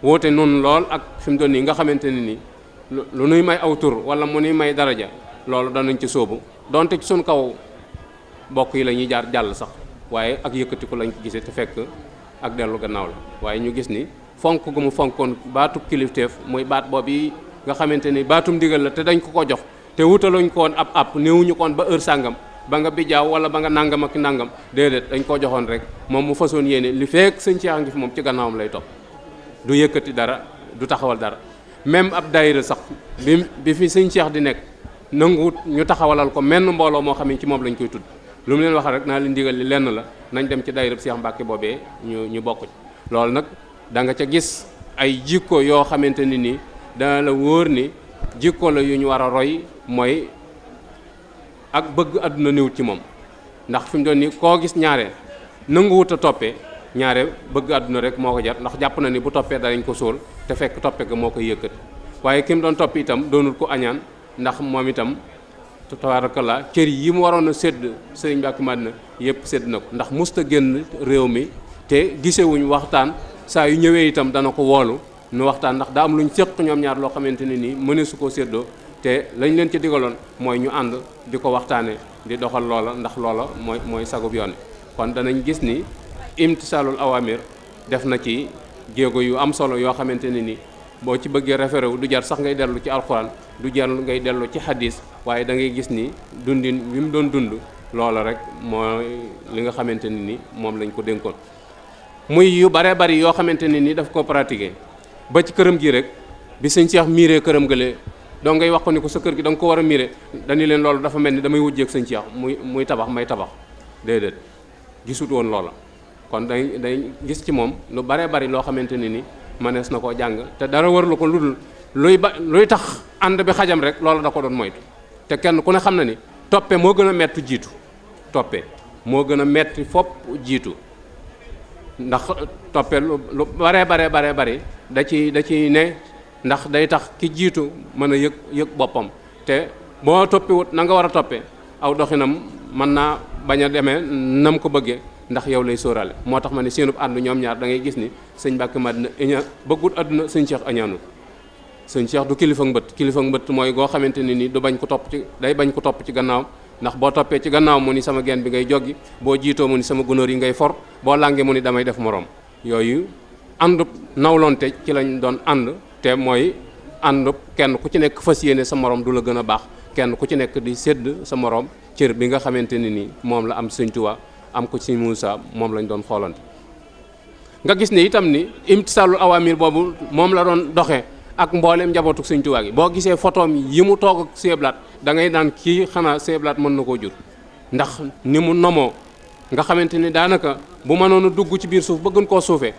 woote noonu lool ak fi mu doon nii nga xamante ne nii lu nuy may aw tur wala mu nuy may daraja loolu danañ ci sóobu donte ci suñ kaw bokk yi la ñuy jaar jàll sax waaye ak yëkkatiku lañ ko gisee te fekk ak dellu gannaaw la waaye ñu gis ni fonk gu mu fonkoon baatub kilifteef muy baat boobu yi nga xamante ni baatum ndigal la te dañ ko jox te wutaluñ ko woon ab néewuñu koon ba heure sàngam ba nga bijaaw wala ba nga nangam ak nangam déedéet dañ koo joxoon rek moom mu façon yéene li fekk sëñ Cheikh a ngi fi moom ci gannaawam lay topp du yëkkati dara du taxawal dara même ab daayira sax bi fi sëñ Cheikh di nekk nanguwut ñu taxawalal ko menn mbooloo moo xam ne ci moom lañ koy tudd lu mu leen wax rek naa leen digal li lenn la nañ dem ci daayira Cheikh Mbacke boobee ñu bokk ci loolu nag da nga ca gis ay jikko yoo xamante ni nii dana la wóor ni jikko la yu ñu war a roy mooy ak bëgg àdduna néewut ci moom ndax fi mu doon nii koo gis ñaare nanguwut a toppee ñaare bëgg àdduna rek moo ko jar ndax jàpp na ni bu toppee danañ ko sóol te fekk toppe ga moo koy yëkkati waaye ki mu doon topp itam doonul ko añaan ndax moom itam tabaarakallaa cër yi mu waroon a sédd sëriñ Mbàkke Madina yëpp sédd na ko ndax musta génn réew mi te gisewuñ waxtaan saa yu ñëwee itam dana ko woolu nu waxtaan ndax daa am luñ séq ñoom ñaar loo xamante ne nii mëne su koo séddoo te lañ leen ci digaloon mooy ñu ànd di ko waxtaane di doxal loola ndax loola mooy sagub yoon kon danañ gis ni imtisaalul awamir def na ci jéego yu am solo yoo xamante ne ni boo ci bëggee référé wu du jar sax ngay dellu ci alxuraan du jar ngay dellu ci hadis waaye da ngay gis ni dundin bi mu doon dund loola rek mooy li nga xamante ne ni moom lañ ko dénkoon muy yu baree bari yoo xamante ne ni daf ko pratiquer ba ci këram gi rek bi sëñ Cheikh miiree këram gëlee donc ngay wax ko ni ko sa kër gi da nga ko war a miire dañu leen loolu dafa mel ni damay wujjeeg sëñ Cheikh muy tabax may tabax déedéet gisut woon loola kon day gis ci moom lu baree bari loo xamante ne ni mënees na koo jàng te dara warlu ko lu dul luy tax ànd bi xajam rek loola da ko doon moytu te kenn ku ne xam na ni toppe moo gën a metti jiitu toppe moo gën a metti fopp jiitu ndax toppe lu baree bari da ci ne ndax day tax ki jiitu mën a yëg boppam te boo toppiwut na nga war a toppe aw doxinam mën naa bañ a demee nam ko bëggee ndax yow lay sóoraale moo tax ma ne seenub ànd ñoom ñaar da ngay gis ni sëñ Mbàkke Madina añaan bëggut àdduna sëñ Cheikh añaanul sëñ Cheikh du kilifa mbëtt mooy goo xamante ne ni du bañ ko topp ci day bañ ko topp ci gannaaw ndax boo toppee ci gannaaw mu ni sama genn bi ngay joggi boo jiitoo mu ni sama gunóor yi ngay for boo làngee mu ni damay def moroom yooyu àndub nawlonte ci lañ doon ànd te mooy àndub kenn ku ci nekk fas yéene sa morom du la gën a baax kenn ku ci nekk di sédd sa morom cër bi nga xamante ne ni moom la am sëñ Tuubaa am ko ci Muusaa moom lañ doon xoolante nga gis ne itam ni imtisaalul awamir boobu moom la doon doxee ak mbooleem njabootu sëñ Tuubaa gi boo gisee photoom yi mu toog ak seeblaat da ngay naan kii xanaa seeblaat mën na koo jur ndax ni mu nomoo nga xamante ni daanaka bu mënoon a dugg ci biir suuf ba gën koo suufee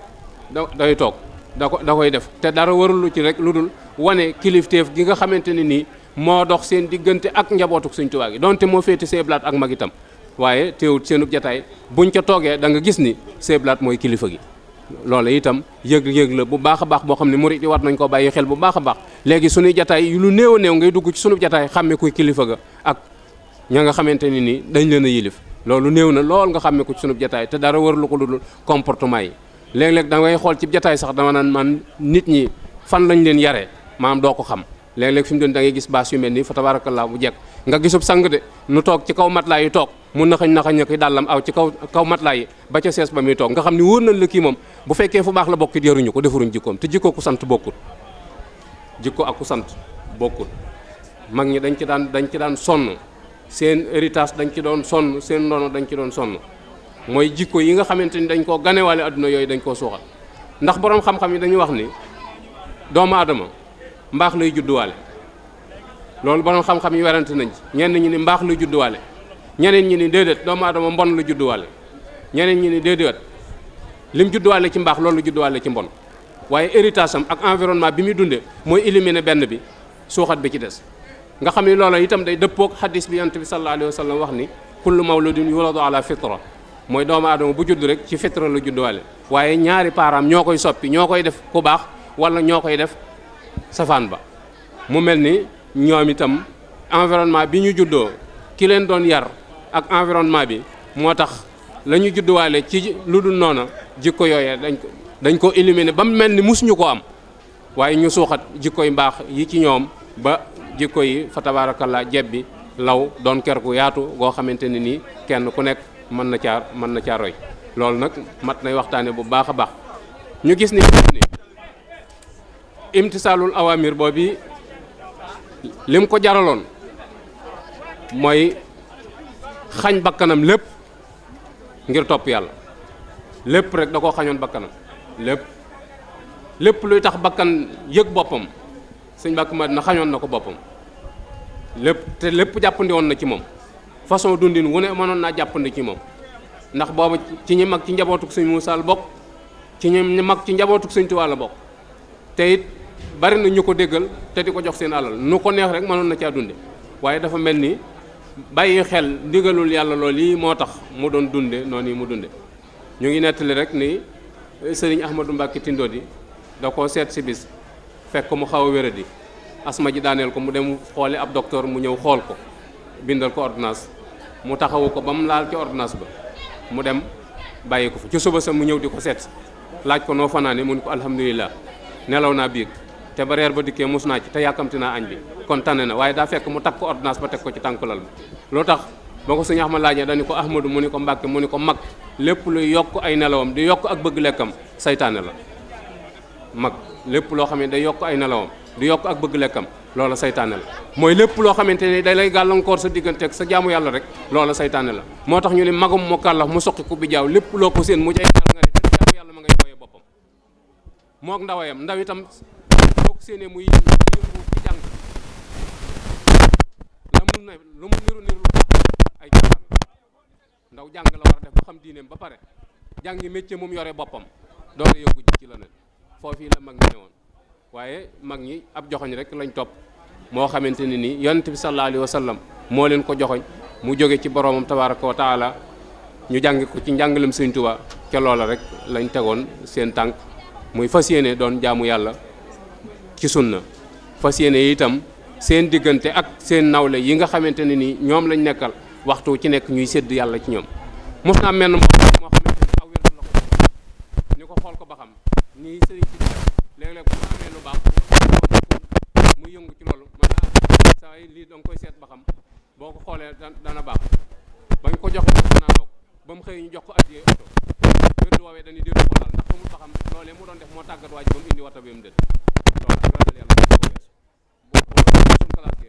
day toog da koy def te dara warulu ci rek lu dul wane kilifteef gi nga xamante ne nii moo dox seen diggante ak njabootu sëñ Tuubaa gi donte moo féete seeblaat ak mag itam waaye teewut seenub jataay buñ ca toogee da nga gis ni seeblaat mooy kilifa gi loolu itam yëg la bu baax a baax boo xam ne murit yi war nañ ko bàyyi xel bu baax a baax léegi suñuy jataay yu lu néew a néew ngay dugg ci sunub jataay xàmme kuy kilifa ga ak ña nga xamante ni nii dañ leen a yilif loolu néew na lool nga xàmme ko ci sunub jataay te dara warlu ko lu dul comportement yi léeg-léeg da ngay xool ci jataay sax dama naan man nit ñi fan lañ leen yaree maanaam doo ko xam léeg-léeg fi mu doon da ngay gis baas yu mel nii fa tabaarakallaa bu jekk nga gisub sang de nu toog ci kaw matelas yi toog mu naxañ ki dàllam aw ci kaw matelas yi ba ca sees ba muy toog nga xam ni wóor nañ la kii moom bu fekkee fu baax la bokkit yaruñu ko defaruñ jikkoom te jikko ku sant bokkut jikko ak ku sant bokkut mag ñi dañ ci daan sonn seen héritage dañ ci doon sonn seen ndono dañ ci doon sonn mooy jikko yi nga xamante ni dañ koo ganewaale adduna yooyu dañ koo suuxat ndax boroom xam-xam yi dañuy wax ni doomu aadama mbaax lay judduwaale loolu boroom xam-xam yi werante nañ ci ñenn ñi ni mbaax lay judduwaale ñeneen ñi ni déedéet doomu aadama mbon la judduwaale ñeneen ñi ni déedéet lim judduwaale ci mbaax loolu judduwaale ci mbon waaye héritage am ak environnement bi muy dunde mooy éliminer benn bi suuxat bi ci des nga xam ni loolu itam day dëppoog xadis bi yonent bi sallallahu alayhi wa sallam wax ni kullu mawludin yuladu ala fitra mooy doomu aadama bu judd rek ci fitra la judduwaale waaye ñaari parents ñoo koy soppi ñoo koy def ku baax wala ñoo koy def safaan ba mu mel ni ñoom itam environnement bi ñu juddoo ki leen doon yar ak environnement bi moo tax la ñu judduwaale ci lu dul noona jikko yooyee dañ ko éliminer ba mu mel ni musuñu ko am waaye ñu suuxat jikko yu mbaax yi ci ñoom ba jikko yi fa tabaarakallaa jebbi law doon ker gu yaatu goo xamante ne nii kenn ku nekk mën na caa roy loolu nag mat nay waxtaane bu baax a baax ñu gis ni imtisaalul awamir boobu lim ko jaraloon mooy xañ bakkanam lépp ngir topp yàlla lépp rek da koo xañoon bakkanam lépp luy tax bakkan yëg boppam sëñ Mbàkke Madina xañoon na ko boppam lépp jàppandi woon na ci moom façon dundin wu ne mënoon naa jàppandi ci moom ndax boobu ci ñi mag ci njabootuk sëñ Muusaa la bokk ci ñi mag ci njabootuk sëñ Tuubaa la bokk te it bari na ñu ko déggal te di ko jox seen alal nu ko neex rek mënoon na caa dunde waaye dafa mel ni bàyyi xel ndigalul yàlla loolu yi moo tax mu doon dunde noonu yi mu dunde ñu ngi nettali rek ni sëriñ Ahmadou Mbàkke Tindodi da koo seet si bis fekk mu xaw a wéradi asma ji daaneel ko mu dem xooli ab docteur mu ñëw xool ko bindal ko ordonnance mu taxawu ko ba mu laal ci ordonnance ba mu dem bàyyi ko fa ci suba sa mu ñëw di ko seet laaj ko noo fanaane mu ni ko alhamdulilah nelaw naa biig te ba reer ba dikkee mus naa ci te yàkkamti naa añ bi kon tane na waaye daa fekk mu takk ko ordonnance ba teg ko ci tànkulal bi loo tax boo ko sëñ Ahmad laajee dañu ko Ahmadou mu ni ko Mbàkke mu ni ko mag lépp luy yokk ay nelawam di yokk ak bëgg lekkam saytaane la mag lépp loo xam ne day yokk ay nelawam di yokk ak bëgg lekkam loola saytaane la mooy lépp loo xamante ni day lay gàllankoor sa digganteeg sa jaamu yàlla rek loola saytaane la moo tax ñu ne magum mu kàllax mu soqi ku bi jaaw lépp loo ko seen mu jay nel nga ne te jaamu yàlla ma ngay booyee boppam mook ndawayam ndaw itam boo ko séenee muy yëngu ci jàng lu mu niru lu baax ay jàngal ndaw jàng la war a def ba xam diineem ba pare jàngi métier moom yore boppam doora yëngu ci la ne foofii la mag ñi ne woon waaye mag ñi ab joxoñ rek lañ topp moo xamante ne nii yonent bi sallallahu alayhi wa sallam moo leen ko joxoñ mu jóge ci boroomam tabaraka wa taala ñu jàng ko ci njàngalem Sëñ Tuubaa ca loola rek lañ tegoon seen tànk muy fas yéene doon jaamu yàlla ci sunna fas yéene itam seen diggante ak seen nawle yi nga xamante ne nii ñoom lañ nekkal waxtu ci nekk ñuy sédd yàlla ci ñoom mos naa menn moo xamante ne aw wér la ko ni ko xool ko ba xam nii sëriñ ci léeg-léeg bu ma amee lu baax muy yëngu ci loolu man saa yi lii da nga koy seet ba xam boo ko xoolee dana baax bañ ko joxe naa toog ba mu xëy ñu jox ko addiyee oto wér du woowee dañuy déedu ko laal ndax xamul ba xam loolee mu doon def moo tàggat waaj ba mu indi wata bi mu dét loolu ak ragal yàlla ko wees bu suñ classe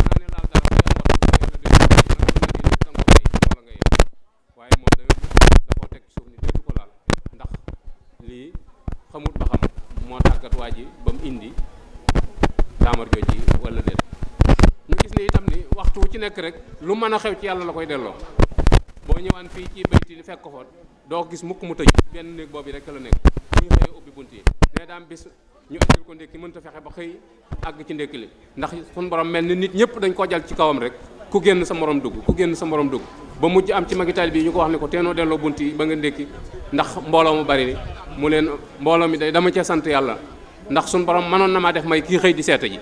naa ne laal dara bu yàlla wata bu yàlla da nga ko bàyyi wala nga yem waaye moom da koo teg suuf ni déedu ko laal ndax lii xamut ba xam moo tàggat waa ji ba mu indi daamar jooj yi wala déet ñu gis ni itam ni waxtu wu ci nekk rek lu mën a xew ci yàlla la koy delloo boo ñëwaan fii ci bayti li fekk ko fa doo gis mukk mu tëj benn néeg boobu rek la nekk bu ñu xëyee ubbi bunt yi ne daam bis ñu indil ko ndékki mënta fexe ba xëy àgg ci ndékki li ndax suñu borom mel ni nit ñëpp dañ koo jal ci kawam rek ku génn sa morom dugg ku génn sa morom dugg ba mujj am ci magitaal bi ñu ko wax ne ko teenoo delloo bunt yi ba nga ndékki ndax mbooloo mu bari ni mu leen mbooloo mi day dama cee sant yàlla ndax suñu borom mënoon na maa def may kii xëy di seeta ji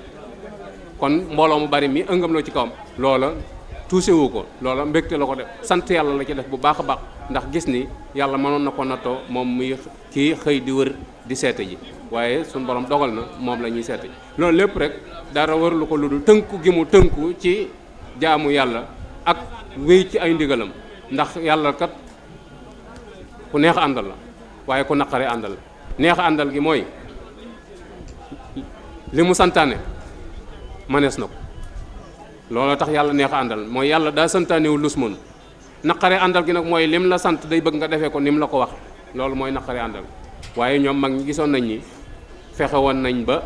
kon mbooloo mu bari mi ëngam loo ci kawam loola tuuse wu ko loola mbégte la ko def sant yàlla la ci def bu baax a baax ndax gis ni yàlla mënoon na ko nattoo moom muy kii xëy di wër di seeta ji waaye suñu borom dogal na moom la ñuy seeta ji loolu lépp rek dara wër lu ko lu dul tënku gi mu tënku ci jaamu yàlla ak wéy ci ay ndigalam ndax yàlla kat ku neex àndal la waaye ku naqare àndal la neex àndal gi mooy li mu santaane manees na ko loolu tax yàlla neex àndal mooy yàlla daa santaanewul lus mënu naqare àndal gi nag mooy lim la sant day bëgg nga defee ko ni mu la ko wax loolu mooy naqare àndal waaye ñoom mag ñi gisoon nañ ni fexe woon nañ ba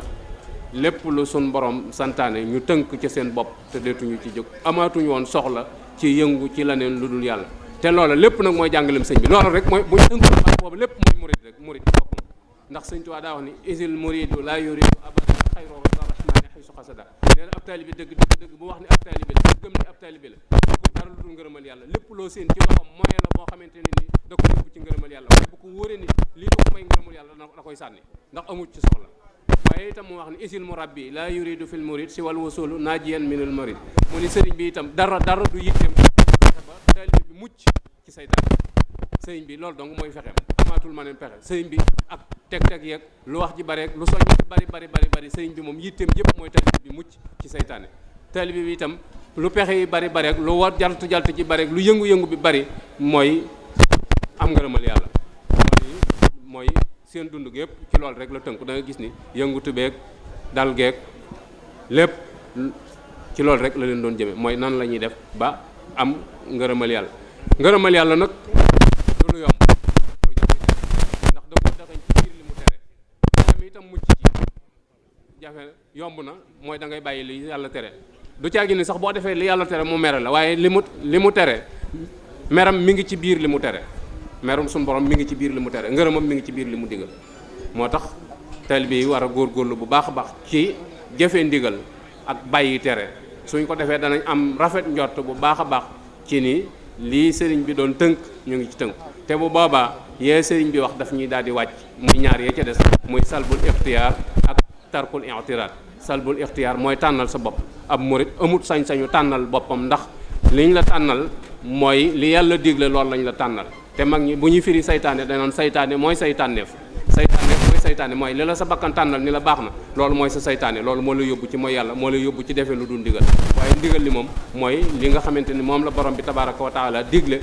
lépp lu sun borom santaane ñu tënk ci seen bopp te deetuñu ci jóg amaatuñu woon soxla ci yëngu ci leneen lu dul yàlla te loola lépp nag mooy jàngalem sëñ bi loolu rek mooy bu ñu tënk la boobu lépp mooy murid rek murid boppam ndax sëñ Tuubaa daa wax ni isil muridu la yuridu abadan xayru rahmani xaysu xasada nee na ab taalibi dëgg bu wax ni ab taalibi la gëm ni ab taalibi la ko dara lu dul ngërëmal yàlla lépp loo seen ci loxom moyen la boo xamante ne ni da ko yóbbu ci ngërëmal yàlla waaye bu ko wóoree ni lii du ko may ngërëmal yàlla da koy sànni ndax amul ci soxla waaye itam mu wax ni isil murabbi la yuridu fil murid si wal wasulu najiyan minal murid mu ni sëriñ bi itam dara du yitteem ba taalibi bi mucc ci saytaan sëriñ bi loolu donc mooy fexeem amaatul ma neen pexe sëriñ bi ak teg-teg yeeg lu wax ji bari lu soñ bari sëriñ bi moom yitteem yëpp mooy taalibi bi mucc ci saytaane taalibi bi itam lu pexe yi bari ak lu war jaltu ci bari ak lu yëngu-yëngu bi bari mooy am ngërëmal yàlla mooy seen dund gi yëpp ci loolu rek la tënku da nga gis ni yëngutu beeg dal geeg lépp ci loolu rek la leen doon jëme mooy nan la ñuy def ba am ngërëmal yàlla nag du lu yomb lu jafe ndax da ko daxañ ci biir li mu tere am itam mucc ci jafe yomb na mooy da ngay bàyyi li yàlla tere du caagi ni sax boo defee li yàlla tere mu mere la waaye li mu tere meram mi ngi ci biir li mu tere merum suñu borom mi ngi ci biir li mu tere ngërëmam mi ngi ci biir li mu digal moo tax taalibe yi war a góorgóorlu bu baax a baax ci jëfe ndigal ak bàyyi tere suñ ko defee danañ am rafet njort bu baax a baax ci ni lii sëriñ bi doon tënk ñu ngi ci tënk te bu boobaa yee sëriñ bi wax daf ñuy daal di wàcc muy ñaar yee ca des muy salbul ixtiyaar ak tarkul i'tiraad salbul ixtiyaar mooy tànnal sa bopp ab murit amut sañ-sañu tànnal boppam ndax liñ la tànnal mooy li yàlla digle loolu lañ la tànnal te mag ñi bu ñuy firi saytaane danoon saytaane mooy saytaaneef mooy li la sa bakkan tànnal ni la baax na loolu mooy sa saytaane loolu moo la yóbbu ci mooy yàlla moo la yóbbu ci defee lu dul ndigal waaye ndigal li moom mooy li nga xamante ni moom la borom bi tabaraka wa taala digle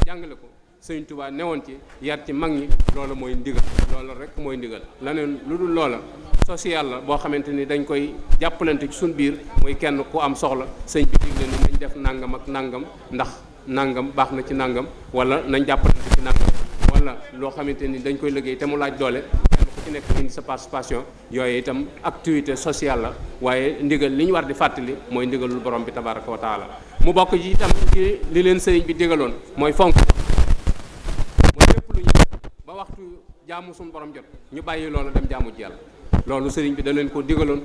jàngale ko sëñ Tuubaa newoon ci yar ci mag ñi loolu mooy ndigal loolu rek mooy ndigal laneen lu dul loola social la boo xamante ni dañ koy jàppalante ci suñ biir muy kenn ku am soxla sëñ bi digle ni nañ def nangam ak nangam ndax nangam baax na ci nangam wala nañ jàppalante ci nangam wala loo xamante ni dañ koy liggéey te mu laaj doole kenn ku ci nekk indi sa participation yooyu itam activité sociale la waaye ndigal li ñu war di fàttali mooy ndigalul borom bi tabaraka wa taala mu bokk ci itam ci li leen sëriñ bi digaloon mooy fonk mooy lépp lu ñu ba waxtu jaamu suñu borom jot ñu bàyyi loolu dem jaamu ci yàlla loolu sëriñ bi da leen ko digaloon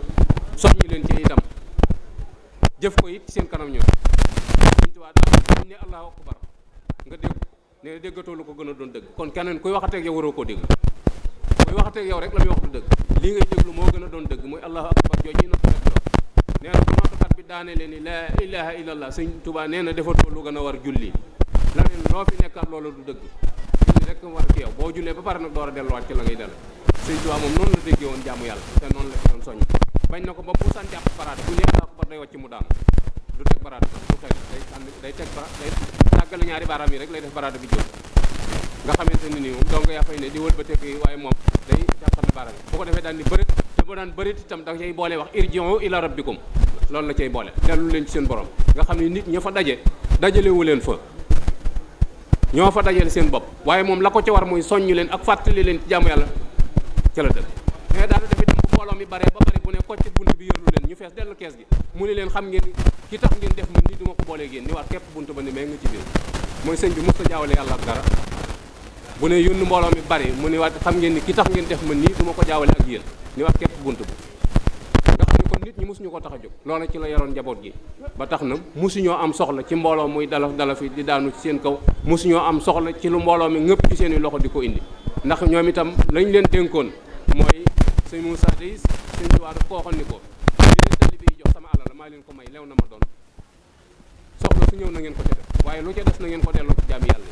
soññi leen ci itam jëf ko it seen kanam ñoom Sëriñ Tuubaa daa ne allahu akbar nga dégg ne déggatoo lu ko gën a doon dëgg kon keneen kuy waxateeg yow waroo koo dégg kuy waxateeg yow rek la muy wax du dëgg lii ngay déglu moo gën a doon dëgg mooy allahu akbar jooju na ko def nee na bu noddkat bi daane leen ni laa ilaha illallah Sëriñ Tuubaa nee na defatoo lu gën a war julli la neen loo fi nekkaat loolu du dëgg julli rek war ci yow boo jullee ba pare nag door a delluwaat ci la ngay dellu Sëriñ Tuubaa moom noonu la déggee woon jaamu yàlla te noonu la doon soññ bañ na ko ba bu san jàpp paraade bu nee allahu akbar day wàcc mu daanu du teg baraada du xel day teg day tàggale ñaari baaraam yi rek lay def baraada bi jóg nga xamante ni nii moom donc yaa fay ne di wël ba teg yi waaye moom day jàppale baaraam yi bu ko defee daan ni bërit te bu daan bërit itam da cay boole wax irji'u ila rabbikum loolu la cay boole dellu leen ci seen borom nga xam ne nit ña fa dajalewu leen fa ñoo fa dajale seen bopp waaye moom la ko ci war muy soññu leen ak fàttali leen ci jaamu yàlla ca la dëkk mais daana def itam bu mbooloo mi bare ba bari bu ne kocc bunt bi yërlu leen ñu fees dellu kees gi mu ni leen xam ngeen ki tax ngeen def man nii du ma ko boolee génn ni waat képp bunt ba ni mee nga ci biir mooy sëñ bi mos a jaawale yàlla ak dara bu ne yónn mbooloo mi bari mu ni waat xam ngeen ni ki tax ngeen def man nii du ma ko jaawale ak yéen ni waat képp bunt bi nga xam ne kon nit ñi mosuñu ko tax a jóg loola ci la yaroon njaboot gi ba tax na mosuñoo am soxla ci mbooloo muy dala fi di daanu ci seen kaw mosuñoo am soxla ci lu mbooloo mi ngëpp ci seen i loxo di ko indi ndax ñoom itam lañ leen dénkoon mooy sëñ Moussa day sëñ Tuubaa daf ko waxoon ni ko leen taalibe yi jox sama alal la maa leen ko may lew na ma doon soxla su ñëw na ngeen ko ca def waaye lu ca des na ngeen ko delloo ci jaami yàlla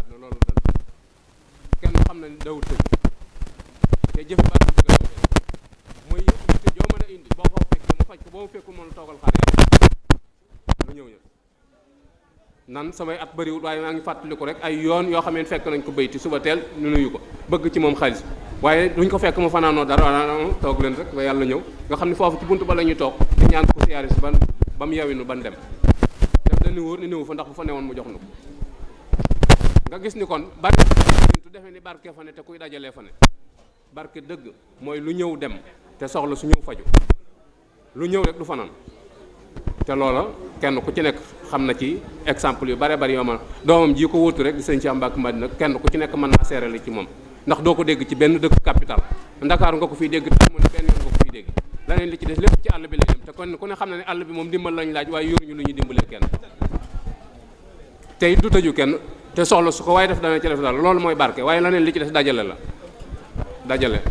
yi loolu dal kenn xam na ni dawut tëj te jëfe baax na dëgg mooy yitte joo mën a indi boo ko fekk mu faj ko boo mu fekkul mën a toogal xaar yàlla lu ñëw ñëw nan samay at bëriwul waaye maa ngi fàttaliku rek ay yoon yoo xam ne fekk nañ ko bayti suba teel ñu nuyu ko bëgg ci moom xaalis waaye duñ ko fekk mu fanaanoo dara toog leen rek ba yàlla ñëw nga xam ne foofu ci buntu ba la ñuy toog di ñaan ko siyaare si ban ba mu yewinu ban dem def dañu wóor ni néewu fa ndax bu fa newoon mu jox nu ko nga gis ni kon bari tu defee ni barke fa ne te kuy dajalee fa ne barke dëgg mooy lu ñëw dem te soxla su ñëw faju lu ñëw rek du fanaan te loola kenn ku ci nekk xam na ci exemple yu bare bari yoo ma doomam ji ko wóotu rek di sëñ Cheikh Mbacke Madina kenn ku ci nekk mën naa seerale ci moom ndax doo ko dégg ci benn dëkk capital Ndakaaru nga ko fiy dégg te mu ne benn yoon nga ko fiy dégg leneen li ci des lépp ci àll bi lay dem te kon ku ne xam na ne àll bi moom dimbal lañ laaj waaye yoruñu lu ñuy dimbalee kenn te it du tëju kenn te soxla su ko waaye def dana ci def daal loolu mooy barke waaye leneen li ci des dajale la dajale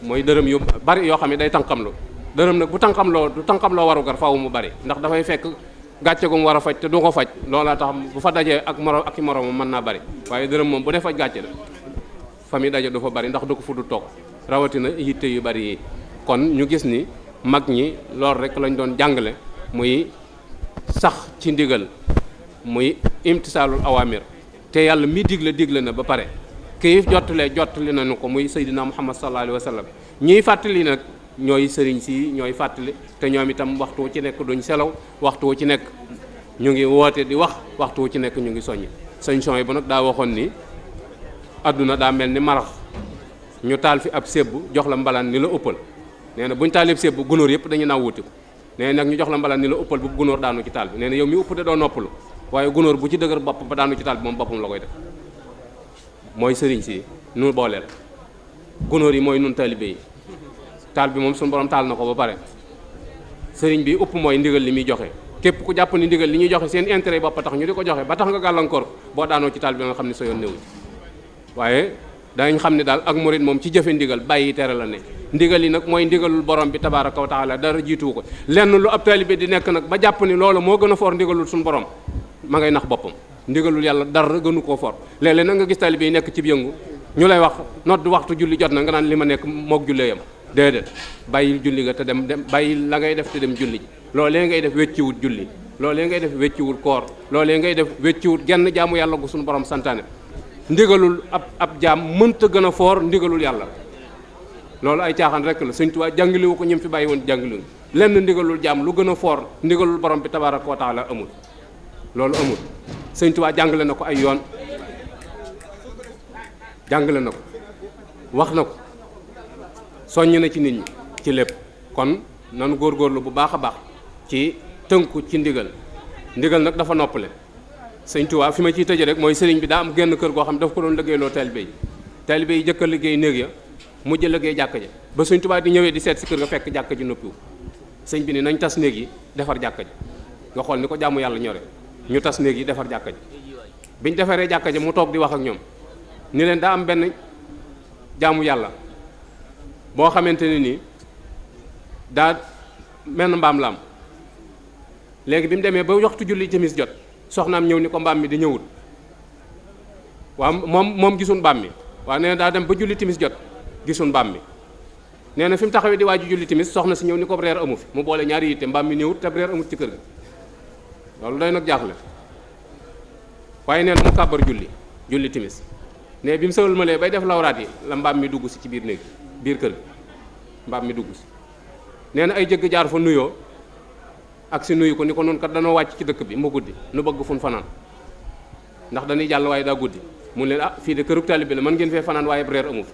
mooy dërëm yu bari yoo xam ne day tànqamlu dërëm nag bu tànqamloo du tànqamloo warugar faaw mu bari ndax dafay fekk gàcce gu mu war a faj te du ko faj loolaa tax bu fa dajee ak morom ak i moromam mën naa bari waaye dërëm moom bu dee faj gàcce la fa mi daje du fa bari ndax du ko fu du toog rawatina yitte yu bari yi kon ñu gis ni mag ñi loolu rek lañ doon jàngale muy sax ci ndigal muy imtisaalul awamir te yàlla mi digle na ba pare kii jottali nañu ko muy Seydina Muhammad sallallahu alayhi wa sallam ñiy fàttali nag ñooy sëriñ si ñooy fàttali te ñoom itam waxtu ci nekk duñ selaw waxtu ci nekk ñu ngi woote di wax waxtu ci nekk ñu ngi soññ sëñ son yi bu nag daa waxoon ni adduna daa mel ni marax ñu taal fi ab sébbu jox la mbalaan ni la ëppal nee na buñ taalee sébbu gunóor yëpp dañu naaw wuti ko nee nag ñu jox la mbalaan ni la ëppal bu gunóor daanu ci taal bi nee na yow mi ëpp de doo noppalu waaye gunóor bu ci dëgër bopp ba daanu ci taal bi moom boppam la koy def mooy sëriñ si nu booleel gunóor yi mooy nun taalibe yi taal bi moom suñu borom taal na ko ba pare sëriñ bi ëpp mooy ndigal li muy joxe képp ku jàpp ni ndigal li ñuy joxe seen intérêt bopp tax ñu di ko joxe ba tax nga gàllankoor boo daanoo ci taal bi nga xam ne sa yoon néew waaye danañ xam ne daal ak murit moom ci jëfe ndigal bàyyi tere la ne ndigal yi nag mooy ndigalul borom bi tabaaraka wa taala dara jiituwu ko lenn lu ab taalibe di nekk nag ba jàpp ni loolu moo gën a foor ndigalul suñu borom ma ngay nax boppam ndigalul yàlla dara gënu koo foor léeg-léeg nag nga gis taalibe yi nekk ci yëngu ñu lay wax nodd waxtu julli jot na nga naan li ma nekk moog jullee yam déedéet bàyyil julli ga te dem bàyyil la ngay def te dem julli ji loolee ngay def wecciwut julli loolee ngay def wecciwut koor loolee ngay def wecciwut genn jaamu yàlla gu suñu borom santaane ndigalul ab jaam mënta gën a foor ndigalul yàlla loolu ay caaxaan rek la Sëñ Tuubaa jàngalewu ko ñim fi bàyyi woon jàngalewu lenn ndigalul jaam lu gën a foor ndigalul borom bi tabaaraka wa taala amul loolu amul Sëñ Tuubaa jàngale na ko ay yoon jàngale na ko wax na ko soññ na ci nit ñi ci lépp kon nanu góorgóorlu bu baax a baax ci tënku ci ndigal nag dafa noppale Sëñ Tuubaa fi ma ciy tëje rek mooy sëriñ bi daa am genn kër goo xam daf ko doon liggéeyloo taalibe yi jëkk a liggéey néeg ya mujj liggéey jàkka ja ba Sëñ Tuubaa di ñëwee di seet si kër ga fekk jàkka ji noppiwu sëñ bi ni nañ tas néeg yi defar jàkka ji nga xool ni ko jàmm yàlla ñore ñu tas néeg yi defar jàkka ji biñ defaree jàkka ji mu toog di wax ak ñoom ni leen daa am benn jaamu yàlla boo xamante ne nii daa menn mbaam la am léegi bi mu demee ba waxtu julli timis jot soxnaam ñëw ni ko mbaam mi di ñëwut waaw moom gisul mbaam mi waaw nee na daa dem ba julli timis jot gisul mbaam mi nee na fi mu taxawee di waaju julli timis soxna si ñëw ni ko reer amu fi mu boole ñaari yitte mbaam mi ñëwut te reer amut ci kër ga loolu day nag jaaxle waaye nee na mu kàbbar julli timis ne bi mu sëlmalee bay def lawraat yi la mbaam mi dugg si ci biir néeg biir kër gi mbaam mi dugg si nee na ay jëgg jaar fa nuyoo ak si nuyu ko ni ko noonu kat danoo wàcc ci dëkk bi mu guddi nu bëgg fun fanaan ndax dañuy jàll waaye daa guddi mun leen fii de kërug taalibe la mën ngeen fee fanaan waaye reer amu fi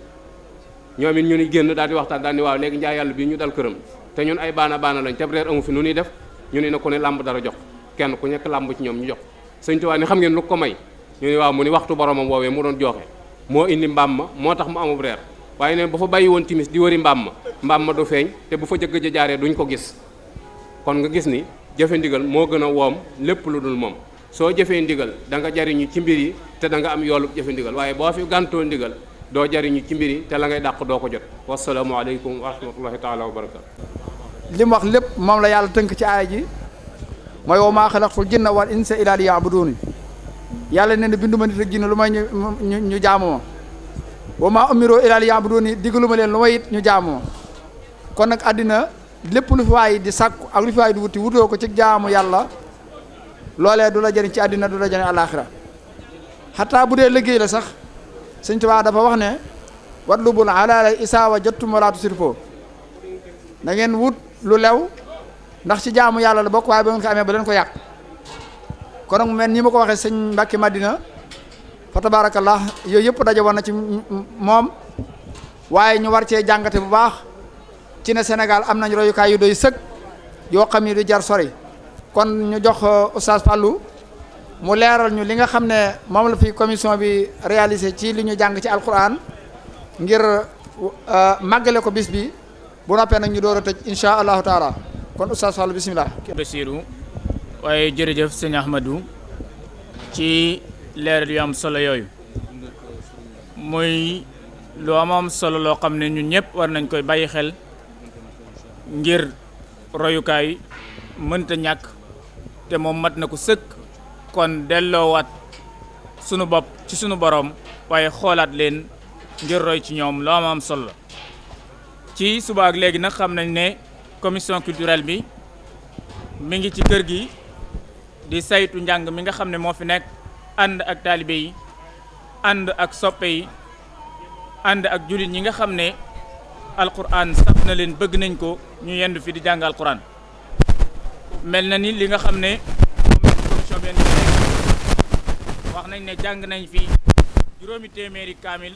ñoom it ñu ni génn daal di waxtaan daal ni waaw léegi njaay yàlla bii ñu dal këram te ñun ay baana lañ te reer amu fi nu ñuy def ñu ni na ku ne làmb dara jox kenn ku nekk làmb ci ñoom ñu jox Sëñ Tuubaa ni xam ngeen lu ko may ñu ni waaw mu ni waxtu boromam woowee mu doon joxe moo indi mbaam ma moo tax mu amub reer waaye neen ba fa bàyyi woon timis di wëri mbaam ma du feeñ te bu fa jëgg ja jaaree duñ ko gis kon nga gis ni jëfe ndigal moo gën a woom lépp lu dul moom soo jëfee ndigal da nga jariñu ci mbir yi te da nga am yoolu jëfe ndigal waaye boo fi gàntoo ndigal doo jariñu ci mbir yi te la ngay dàq doo ko jot wasalaamu aleykum wa rahmatullahi taala wa barakatu li mu wax lépp moom la yàlla tënk ci aaya ji mooy wa maa xalaqtul jinna wal insa illa liya'budun yàlla nee na bindu ma nit ak jinne lu may ñu jaamu ma wa maa umiroo illa liya'budun digalu ma leen lu may it ñu jaamu ma kon nag àddina lépp lu fi waay di sàkku ak lu fi waay di wuti wutoo ko ci jaamu yàlla loolee du la jëriñ ci àddina du la jëriñ àlaaxira xataa bu dee liggéey la sax Sëñ Tuubaa dafa wax ne watlubul halaala isaa wajadtum wa laa tusrifoo na ngeen wut lu lew ndax ci jaamu yàlla la bokk waaye ba ngeen ko amee ba leen ko yàq kon nag mu mel ni ma ko waxee sëñ Mbacke Madina fa tabarakallah yooyu yëpp daje woon na ci moom waaye ñu war cee jàngate bu baax ci ne Sénégal am nañ royukaay yu doy sëg yoo xam ni du jar sori kon ñu jox Oustaz Fallou mu leeral ñu li nga xam ne moom la fi commission bi réalisé ci li ñu jàng ci alquran ngir màggale ko bis bi bu noppee nag ñu door a tëj insha allahu taala kon Oustaz Fallou bisimilah. Basiru waaye jërëjëf sëñ Ahmadou ci leeral yu am solo yooyu muy lu am solo loo xam ne ñun ñëpp war nañ koy bàyyi xel ngir royukaay mënta ñàkk te moom mat na ko sëkk kon delloowaat sunu bopp ci sunu borom waaye xoolaat leen ngir roy ci ñoom loo am solo ci suba ak léegi nag xam nañ ne commission culturelle bi mi ngi ci kër gi di saytu njàng mi nga xam ne moo fi nekk ànd ak taalibe yi ànd ak soppe yi ànd ak jullit ñi nga xam ne alquran saf na leen bëgg nañ ko ñu yendu fi di jàng alquran mel na ni li nga xam ne moom la commission bi wax nañ ne jàng nañ fi juróomi téeméeri kaamil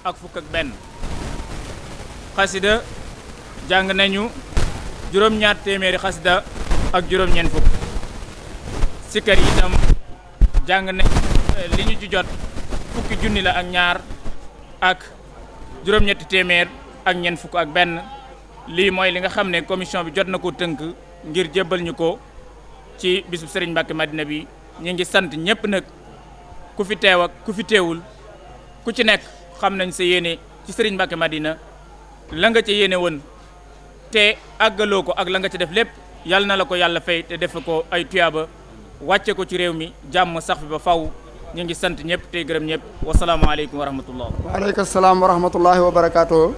ak fukk ak benn xasida jàng nañu juróom-ñaar téeméeri xasida ak juróom-ñeent fukk sikkar yi itam jàng nañ li ñu ci jot fukki junni la ak ñaar ak juróom-ñetti téeméer ak ñeent fukk ak benn lii mooy li nga xam ne commission bi jot na ko tënk ngir jébbal ñu ko ci bisub Serigne Mbacke Madina bi ñu ngi sant ñëpp nag ku fi teew ak ku fi teewul ku ci nekk xam nañ sa yéene ci Serigne Mbacke Madina la nga ca yéene woon te àggaloo ko ak la nga ca def lépp yal na la ko yàlla fay te defe ko ay tuyaaba wàcce ko ci réew mi jàmm sax fi ba faw ñu ngi sant ñëpp tey gërëm ñëpp wasalaamaaleykum wa rahmatullah. waaleykum salaam wa rahmatullahi wa barakaatu.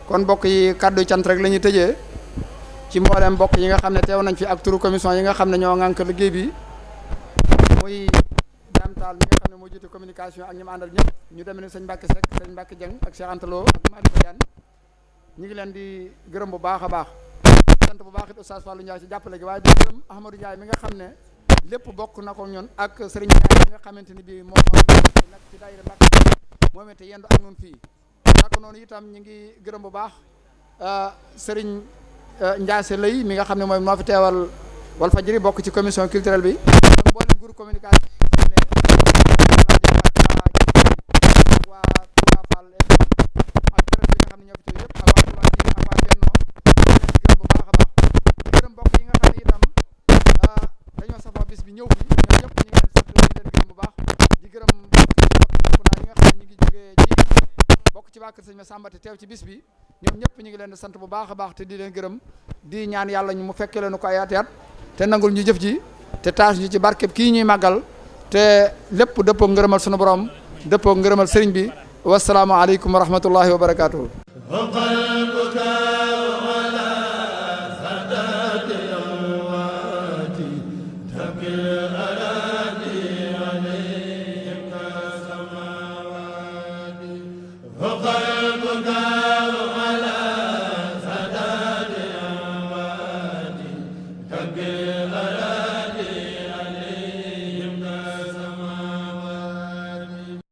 kon mbokk yi kaddu cant rek la ñuy tëjee ci mboolem mbokk yi nga xam ne teew nañ fi ak turu commission yi nga xam ne ñoo ŋànk liggéey bi muy Dame Tall mi nga xam ne moo jiite communication ak ñi mu àndal ñëpp ñu demee ne sëñ Mbacke Seck sëñ Mbacke Dieng ak Cheikh Anta Lo ak Malick Badiane ñu ngi leen di gërëm bu baax a baax sant bu baax it Oustaz Fallou Ndiaye ci jàppale gi waaye di gërëm Ahmadou Ndiaye mi nga xam ne lépp bokk na ko ñun ak Serigne Ndiaye mi nga xamante ni bii moom nag ci daayira Mbacke moom it yendu ak ñun fii naka noonu itam ñu ngi gërëm bu baax Serigne Ndiasse Lay mi nga xam ne mooy moo fi teewal Walfadjri bokk ci commission culturelle bi ak mboolem groupe communication xam ne waa Touba Fall ak gërëm yi nga xam ne ñoo fi teew yëpp ak waa Touba ak waa Benno leen di gërëm bu baax a baax di gërëm mbokk yi nga xam ne itam dañoo safoo bis bi ñëw fi ñoom ñëpp ñu ngi leen sant di leen gërëm bu baax di gërëm mbokk yi nga xam ne ñu ngi jógee ci bokk ci waa kër sëñ Massamba te teew ci bis bi ñoom ñëpp ñu ngi leen di sant bu baax a baax te di leen gërëm di ñaan yàlla ñu mu fekke leen ko ay at te nangul ñu jëf ji te taas ñu ci barkeb kii ñuy màggal te lépp dëppoo ngërëmal sunu borom dëppoo ngërëmal sëriñ bi wasalaamu aleykum wa rahmatullahi wa barakaatuhu